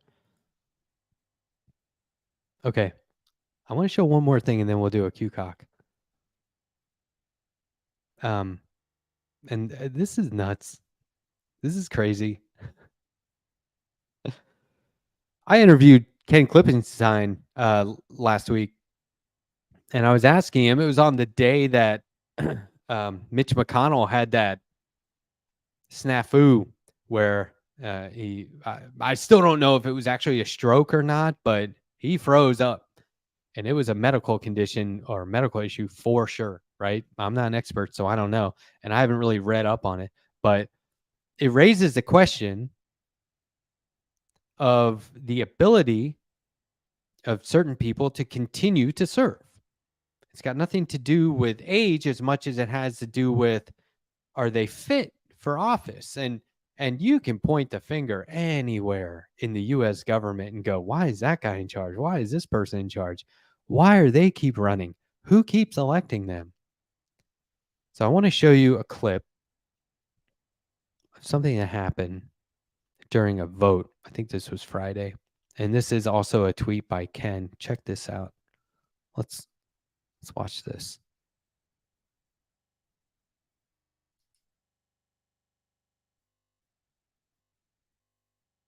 Okay. I want to show one more thing and then we'll do a Q cock. Um, and this is nuts. This is crazy. I interviewed Ken Klippenstein last week, and I was asking him. It was on the day that Mitch McConnell had that snafu where I still don't know if it was actually a stroke or not, but he froze up, and it was a medical condition or medical issue for sure, right? I'm not an expert, so I don't know, and I haven't really read up on it, but it raises the question of the ability of certain people to continue to serve. It's got nothing to do with age as much as it has to do with, are they fit for office? And you can point the finger anywhere in the US government and go, why is that guy in charge? Why is this person in charge? Why are they keep running? Who keeps electing them? So I want to show you a clip of something that happened during a vote. I think this was Friday. And this is also a tweet by Ken. Check this out. Let's watch this.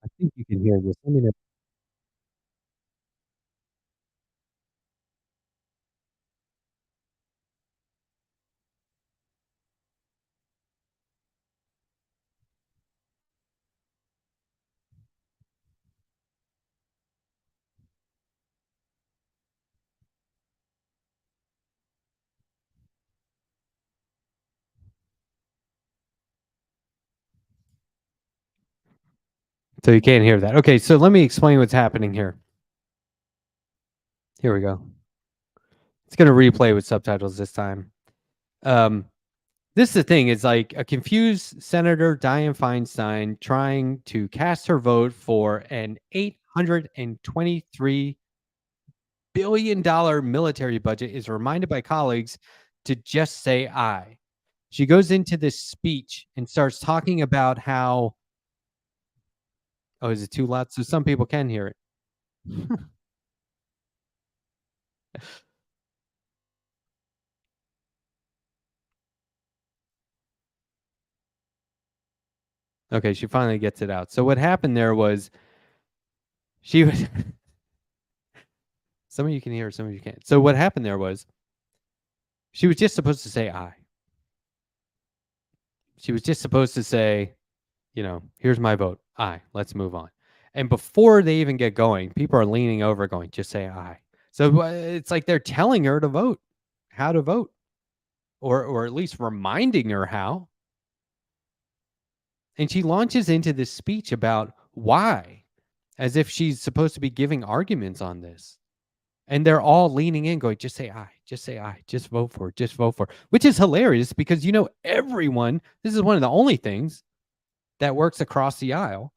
I think you can hear this. Let me know. So you can't hear that. Okay, so let me explain what's happening here. Here we go. It's gonna replay with subtitles this time. Um, this is the thing, is like a confused Senator Dianne Feinstein trying to cast her vote for an $823 billion military budget is reminded by colleagues to just say aye. She goes into this speech and starts talking about how, oh, is it too loud? So some people can hear it. Okay, she finally gets it out. So what happened there was she was some of you can hear, some of you can't. So what happened there was she was just supposed to say aye. She was just supposed to say, here's my vote. Aye. Let's move on. And before they even get going, people are leaning over going, just say aye. So it's like they're telling her to vote, how to vote, or at least reminding her how. And she launches into this speech about why, as if she's supposed to be giving arguments on this. And they're all leaning in, going, just say aye, just vote for it, just vote for it, which is hilarious because, everyone, this is one of the only things that works across the aisle.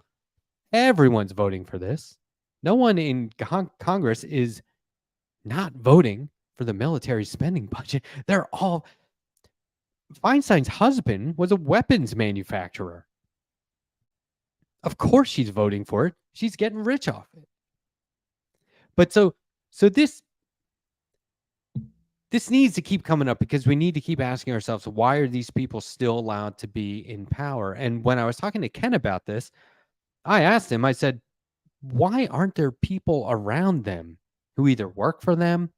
Everyone's voting for this. No one in Congress is not voting for the military spending budget. They're all. Feinstein's husband was a weapons manufacturer. Of course she's voting for it. She's getting rich off it. But so this needs to keep coming up because we need to keep asking ourselves, why are these people still allowed to be in power? And when I was talking to Ken about this, I asked him, I said, why aren't there people around them who either work for them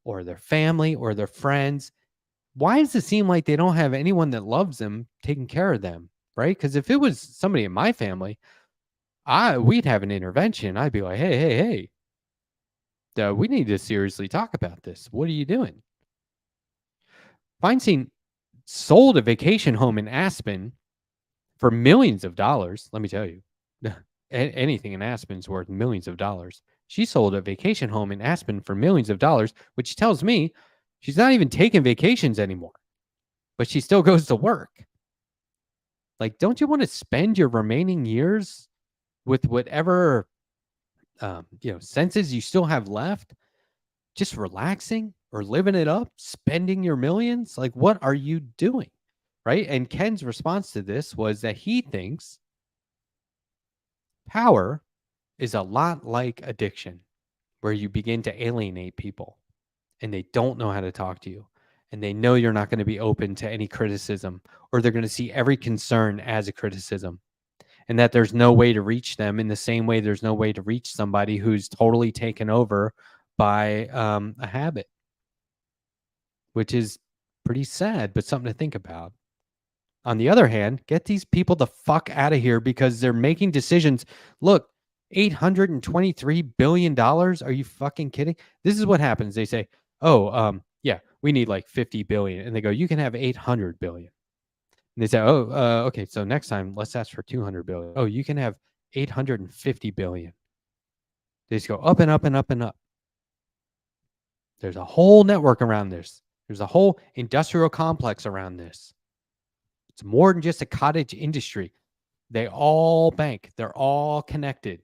or their family or their friends? Why does it seem like they don't have anyone that loves them taking care of them, right? Because if it was somebody in my family, we'd have an intervention. I'd be like, hey, we need to seriously talk about this. What are you doing? Feinstein sold a vacation home in Aspen for millions of dollars. Let me tell you, anything in Aspen's worth millions of dollars. She sold a vacation home in Aspen for millions of dollars, which tells me she's not even taking vacations anymore, but she still goes to work. Like, don't you want to spend your remaining years with whatever, senses you still have left, just relaxing or living it up, spending your millions? Like, what are you doing? Right? And Ken's response to this was that he thinks power is a lot like addiction, where you begin to alienate people and they don't know how to talk to you. And they know you're not going to be open to any criticism, or they're going to see every concern as a criticism, and that there's no way to reach them in the same way there's no way to reach somebody who's totally taken over by a habit, which is pretty sad, but something to think about. On the other hand, get these people the fuck out of here because they're making decisions. Look, $823 billion. Are you fucking kidding? This is what happens. They say, oh, yeah, we need like 50 billion. And they go, you can have 800 billion. And they say, oh, okay, so next time let's ask for 200 billion. Oh, you can have 850 billion. They just go up and up and up and up. There's a whole network around this. There's a whole industrial complex around this. It's more than just a cottage industry. They all bank. They're all connected.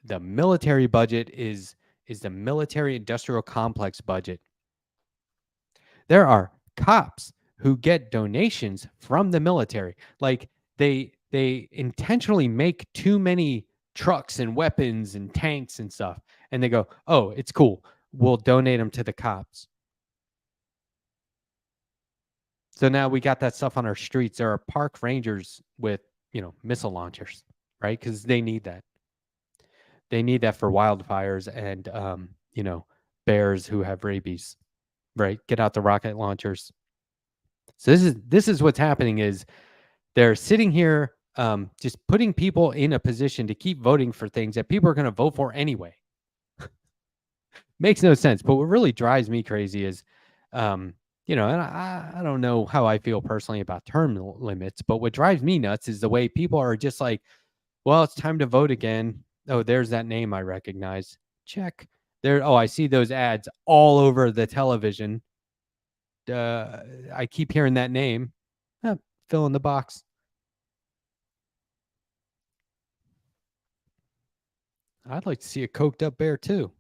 The military budget is the military industrial complex budget. There are cops who get donations from the military. Like they intentionally make too many trucks and weapons and tanks and stuff. And they go, oh, it's cool. We'll donate them to the cops. So now we got that stuff on our streets. There are park rangers with, missile launchers, right? Because they need that. They need that for wildfires and, bears who have rabies, right? Get out the rocket launchers. So this is what's happening is they're sitting here just putting people in a position to keep voting for things that people are going to vote for anyway. Makes no sense. But what really drives me crazy is, And I don't know how I feel personally about term limits, but what drives me nuts is the way people are just like, well, it's time to vote again. Oh, there's that name I recognize. Check. There. Oh, I see those ads all over the television. I keep hearing that name. Fill in the box. I'd like to see a coked up bear too.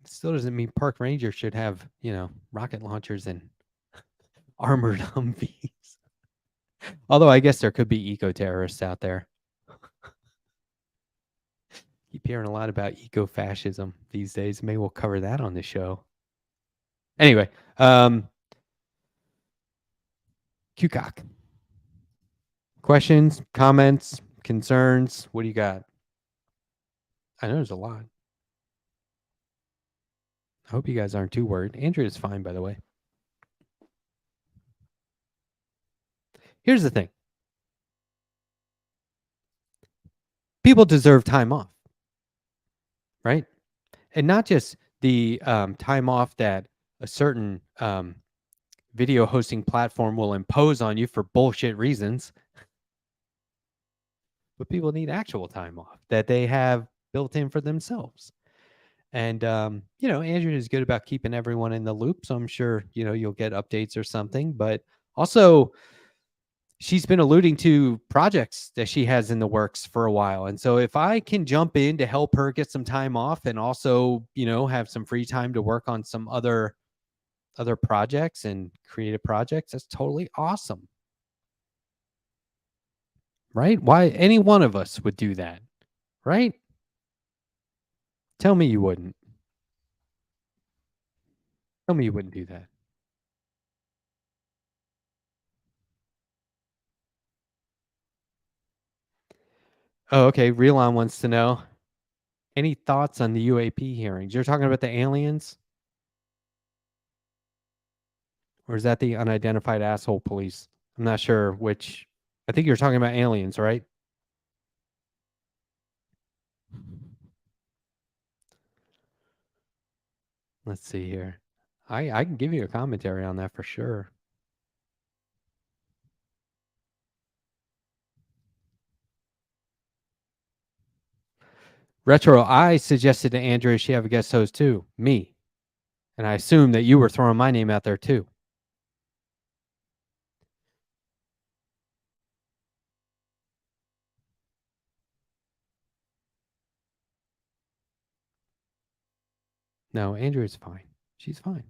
Still doesn't mean park rangers should have, rocket launchers and armored Humvees. Although I guess there could be eco terrorists out there. Keep hearing a lot about eco fascism these days. Maybe we'll cover that on the show. Anyway, QCOC. Questions, comments, concerns? What do you got? I know there's a lot. I hope you guys aren't too worried. Andrea's fine, by the way. Here's the thing. People deserve time off, right? And not just the time off that a certain video hosting platform will impose on you for bullshit reasons, but people need actual time off that they have built in for themselves. And, Andrea is good about keeping everyone in the loop. So I'm sure, you'll get updates or something. But also, she's been alluding to projects that she has in the works for a while. And so if I can jump in to help her get some time off and also, have some free time to work on some other projects and creative projects, that's totally awesome. Right? Why any one of us would do that, right? Tell me you wouldn't. Tell me you wouldn't do that. Oh, okay. Relon wants to know, any thoughts on the UAP hearings? You're talking about the aliens? Or is that the unidentified asshole police? I'm not sure which. I think you're talking about aliens, right? Let's see here. I can give you a commentary on that for sure. Retro, I suggested to Andrea she have a guest host too. Me. And I assume that you were throwing my name out there too. No, Andrea's fine. She's fine.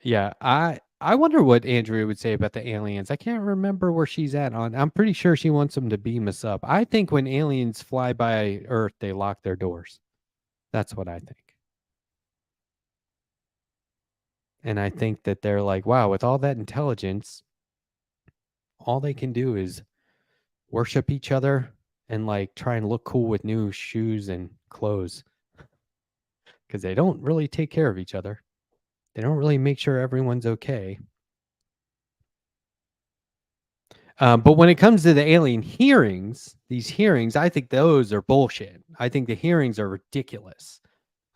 Yeah, I wonder what Andrea would say about the aliens. I can't remember where she's at on. I'm pretty sure she wants them to beam us up. I think when aliens fly by Earth, they lock their doors. That's what I think. And I think that they're like, wow, with all that intelligence, all they can do is worship each other and like try and look cool with new shoes and clothes because they don't really take care of each other. They don't really make sure everyone's okay. But when it comes to the alien hearings, these hearings, I think those are bullshit. I think the hearings are ridiculous.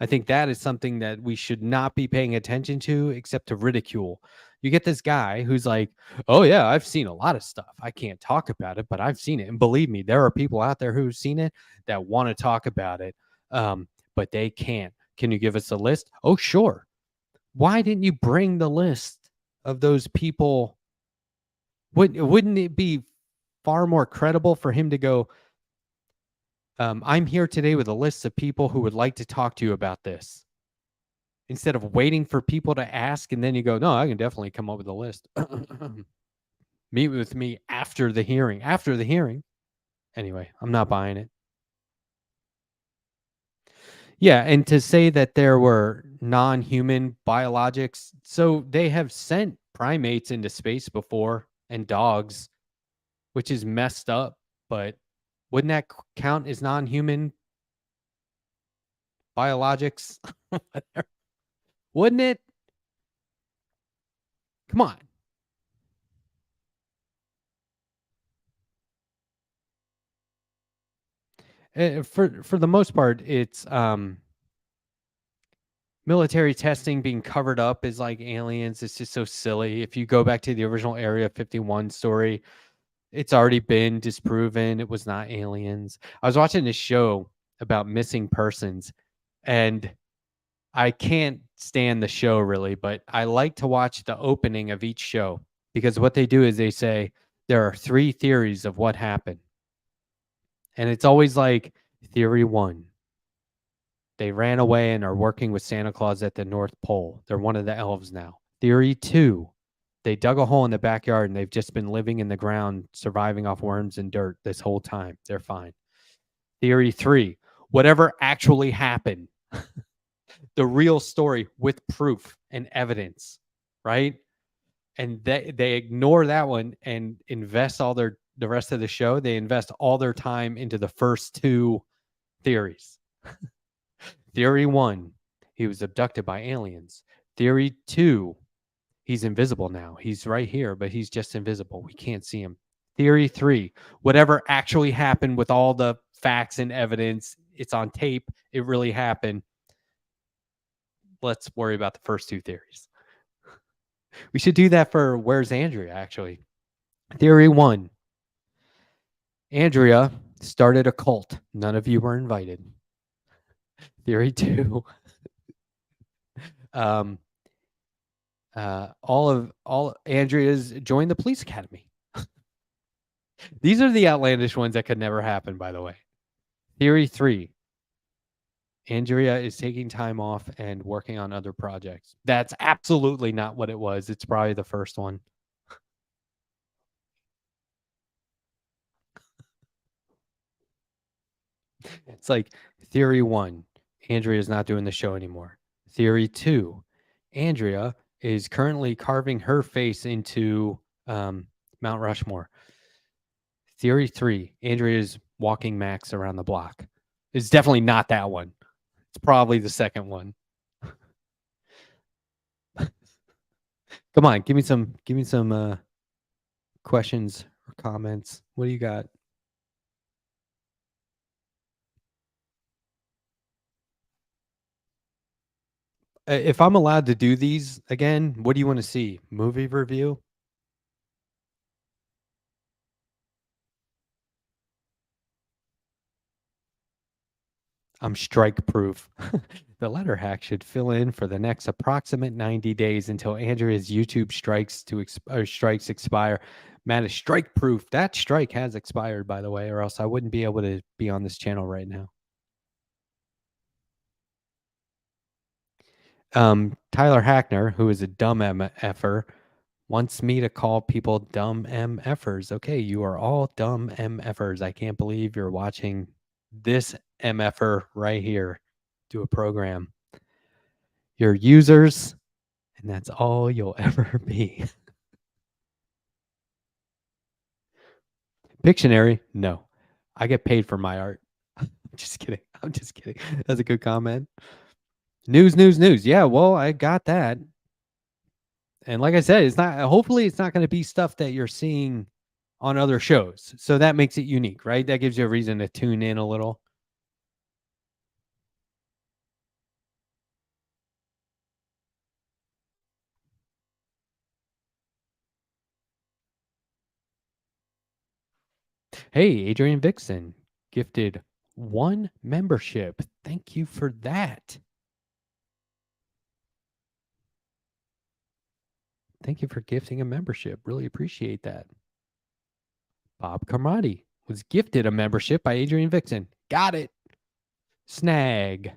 I think that is something that we should not be paying attention to except to ridicule. You get this guy who's like, oh, yeah, I've seen a lot of stuff. I can't talk about it, but I've seen it. And believe me, there are people out there who've seen it that want to talk about it, but they can't. Can you give us a list? Oh, sure. Why didn't you bring the list of those people? Wouldn't it be far more credible for him to go, I'm here today with a list of people who would like to talk to you about this, instead of waiting for people to ask and then you go, no, I can definitely come up with a list. Meet with me after the hearing. Anyway, I'm not buying it. Yeah, and to say that there were non-human biologics, so they have sent primates into space before and dogs, which is messed up, but wouldn't that count as non-human biologics? Wouldn't it? Come on. For the most part, it's military testing being covered up is like aliens. It's just so silly. If you go back to the original Area 51 story, it's already been disproven. It was not aliens. I was watching this show about missing persons, and I can't stand the show really, but I like to watch the opening of each show because what they do is they say there are 3 theories of what happened. And it's always like theory 1, they ran away and are working with Santa Claus at the North Pole. They're one of the elves now. Theory 2, they dug a hole in the backyard and they've just been living in the ground, surviving off worms and dirt this whole time. They're fine. Theory 3, whatever actually happened, the real story with proof and evidence, right? And they ignore that one and invest all the rest of the show. They invest all their time into the first 2 theories. Theory 1, he was abducted by aliens. Theory 2, he's invisible now. He's right here, but he's just invisible. We can't see him. Theory 3, whatever actually happened with all the facts and evidence, it's on tape. It really happened. Let's worry about the first 2 theories. We should do that for Where's Andrea, actually. Theory 1, Andrea started a cult. None of you were invited. Theory 2, all Andrea's joined the police academy. These are the outlandish ones that could never happen, by the way. Theory 3, Andrea is taking time off and working on other projects. That's absolutely not what it was. It's probably the first one. It's like theory 1, Andrea is not doing the show anymore. Theory 2, Andrea is currently carving her face into Mount Rushmore. Theory 3, Andrea is walking Max around the block. It's definitely not that one. It's probably the second one. Come on, give me some questions or comments. What do you got? If I'm allowed to do these again, what do you want to see? Movie review? I'm strike proof. The letter hack should fill in for the next approximate 90 days until Andrea's YouTube strikes expire. Man, is strike proof. That strike has expired, by the way, or else I wouldn't be able to be on this channel right now. Tyler Hackner, who is a dumb MFer, wants me to call people dumb MFers. Okay, you are all dumb MFers. I can't believe you're watching this MFer right here do a program. You're users, and that's all you'll ever be. Pictionary? No. I get paid for my art. I'm just kidding. I'm just kidding. That's a good comment. News. Yeah, well, I got that. And like I said, it's not, hopefully it's not going to be stuff that you're seeing on other shows. So that makes it unique, right? That gives you a reason to tune in a little. Hey, Adrian Vixen gifted 1 membership. Thank you for that. Thank you for gifting a membership. Really appreciate that. Bob Carmody was gifted a membership by Adrian Vixen. Got it. Snag.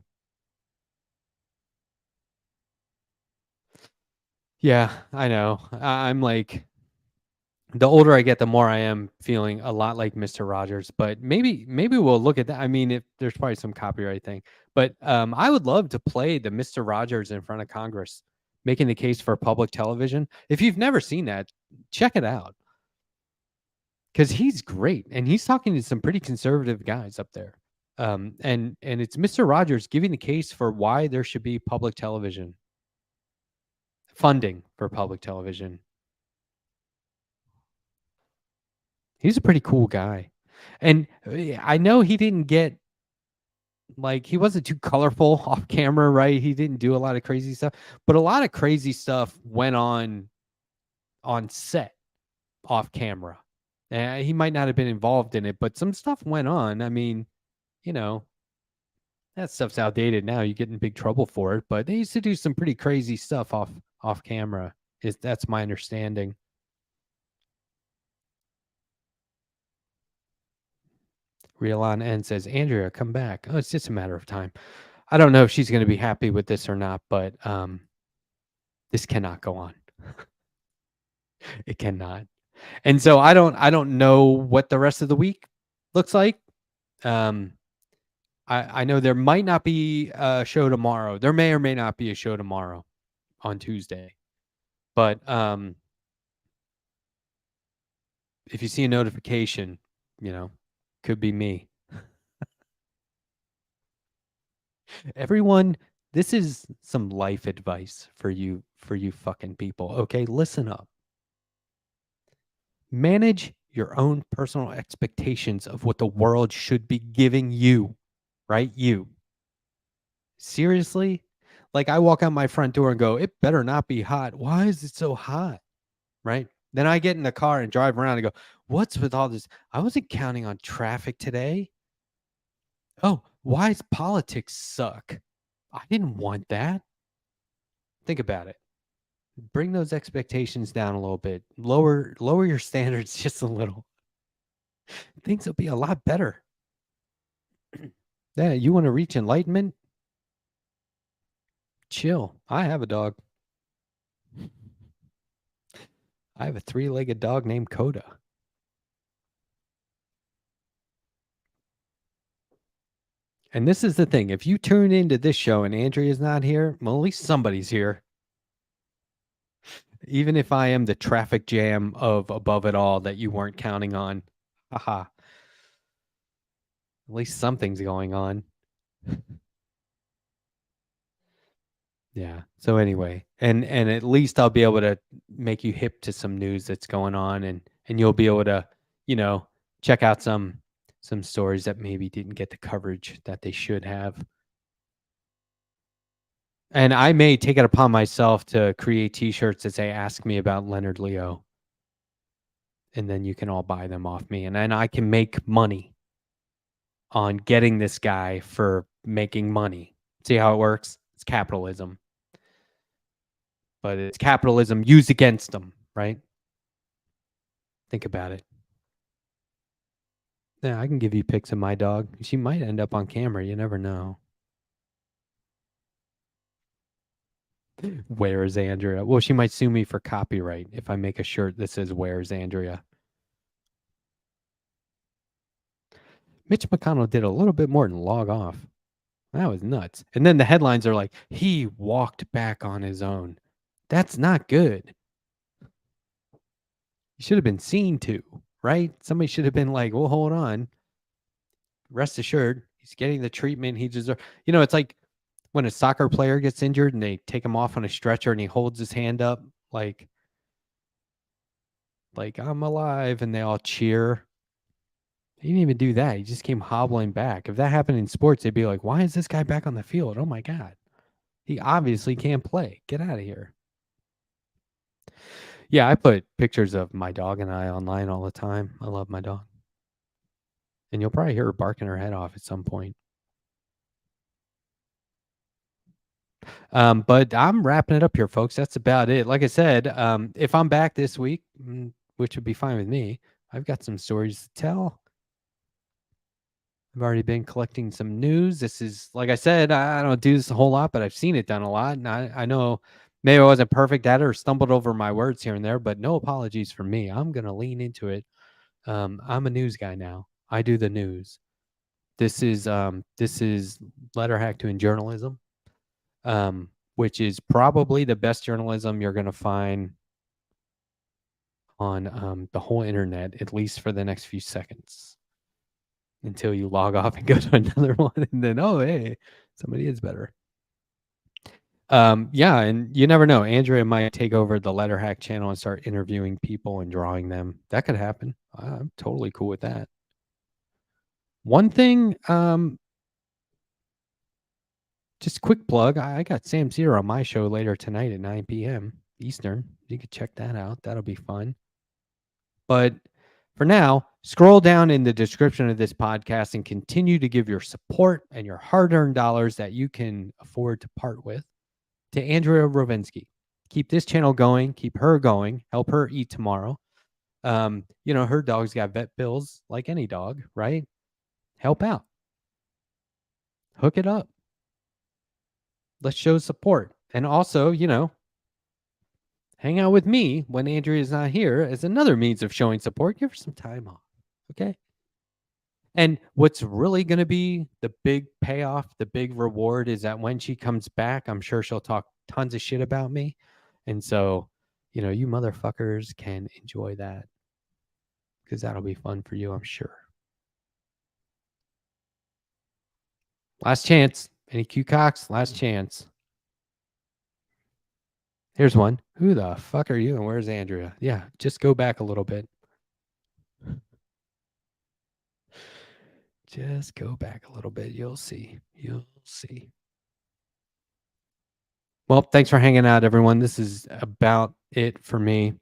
Yeah, I know. I'm like, the older I get, the more I am feeling a lot like Mr. Rogers. But maybe we'll look at that. I mean, if there's probably some copyright thing, but I would love to play the Mr. Rogers in front of Congress, making the case for public television. If you've never seen that, check it out because he's great and he's talking to some pretty conservative guys up there. And it's Mr. Rogers giving the case for why there should be public television funding for public television. He's a pretty cool guy. And I know he didn't get like he wasn't too colorful off camera, right? He didn't do a lot of crazy stuff, but a lot of crazy stuff went on set off camera. He might not have been involved in it, but some stuff went on. I mean, you know, that stuff's outdated now. You get in big trouble for it, but they used to do some pretty crazy stuff off camera. Is That's my understanding. Real on End says, Andrea, come back. Oh, it's just a matter of time. I don't know if she's going to be happy with this or not, but this cannot go on. It cannot. And so I don't know what the rest of the week looks like. Um, I know there might not be a show tomorrow. There may or may not be a show tomorrow on Tuesday. But if you see a notification, could be me. Everyone, this is some life advice for you fucking people. Okay, listen up. Manage your own personal expectations of what the world should be giving you, right? You. Seriously? Like I walk out my front door and go, it better not be hot. Why is it so hot? Right? Then I get in the car and drive around and go, what's with all this? I wasn't counting on traffic today. Oh, why does politics suck? I didn't want that. Think about it. Bring those expectations down a little bit. Lower your standards just a little. Things will be a lot better. Yeah, you want to reach enlightenment? Chill. I have a dog. I have a 3-legged dog named Coda. And this is the thing. If you tune into this show and Andrea's not here, well, at least somebody's here. Even if I am the traffic jam of above it all that you weren't counting on. Haha. At least something's going on. Yeah. So anyway, and at least I'll be able to make you hip to some news that's going on, and you'll be able to, check out some stories that maybe didn't get the coverage that they should have. And I may take it upon myself to create t-shirts that say ask me about Leonard Leo. And then you can all buy them off me, and then I can make money on getting this guy for making money. See how it works? It's capitalism. But it's capitalism used against them, right? Think about it. Yeah, I can give you pics of my dog. She might end up on camera. You never know. Where's Andrea? Well, she might sue me for copyright if I make a shirt that says Where's Andrea. Mitch McConnell did a little bit more than log off. That was nuts. And then the headlines are like, he walked back on his own. That's not good. You should have been seen to, right? Somebody should have been like, well, hold on. Rest assured, he's getting the treatment he deserves. It's like when a soccer player gets injured and they take him off on a stretcher and he holds his hand up like I'm alive, and they all cheer. He didn't even do that. He just came hobbling back. If that happened in sports, they'd be like, why is this guy back on the field? Oh my God. He obviously can't play. Get out of here. Yeah, I put pictures of my dog and I online all the time. I love my dog. And you'll probably hear her barking her head off at some point. But I'm wrapping it up here, folks. That's about it. Like I said, if I'm back this week, which would be fine with me, I've got some stories to tell. I've already been collecting some news. This is, like I said, I don't do this a whole lot, but I've seen it done a lot. And I know maybe I wasn't perfect at it or stumbled over my words here and there, but no apologies for me. I'm going to lean into it. I'm a news guy now. I do the news. This is letter hack to in journalism, which is probably the best journalism you're going to find on the whole internet, at least for the next few seconds, until you log off and go to another one, and then, oh, hey, somebody is better. Yeah, and you never know. Andrea might take over the letter hack channel and start interviewing people and drawing them. That could happen. I'm totally cool with that. One thing just quick plug. I got Sam Zero on my show later tonight at 9 p.m. Eastern. You could check that out. That'll be fun. But for now, scroll down in the description of this podcast and continue to give your support and your hard-earned dollars that you can afford to part with to Andrea Rovenski. Keep this channel going. Keep her going. Help her eat tomorrow. Her dog's got vet bills like any dog, right? Help out. Hook it up. Let's show support. And also, hang out with me when Andrea is not here as another means of showing support. Give her some time off. Okay. And what's really going to be the big payoff, the big reward is that when she comes back, I'm sure she'll talk tons of shit about me. And so, you motherfuckers can enjoy that because that'll be fun for you, I'm sure. Last chance. Any Q Cox? Last chance. Here's one. Who the fuck are you and where's Andrea? Yeah, just go back a little bit. Just go back a little bit. You'll see. You'll see. Well, thanks for hanging out, everyone. This is about it for me.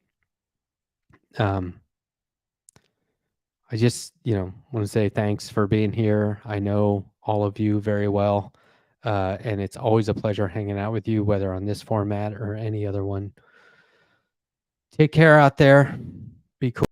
I just, want to say thanks for being here. I know all of you very well, and it's always a pleasure hanging out with you, whether on this format or any other one. Take care out there. Be cool.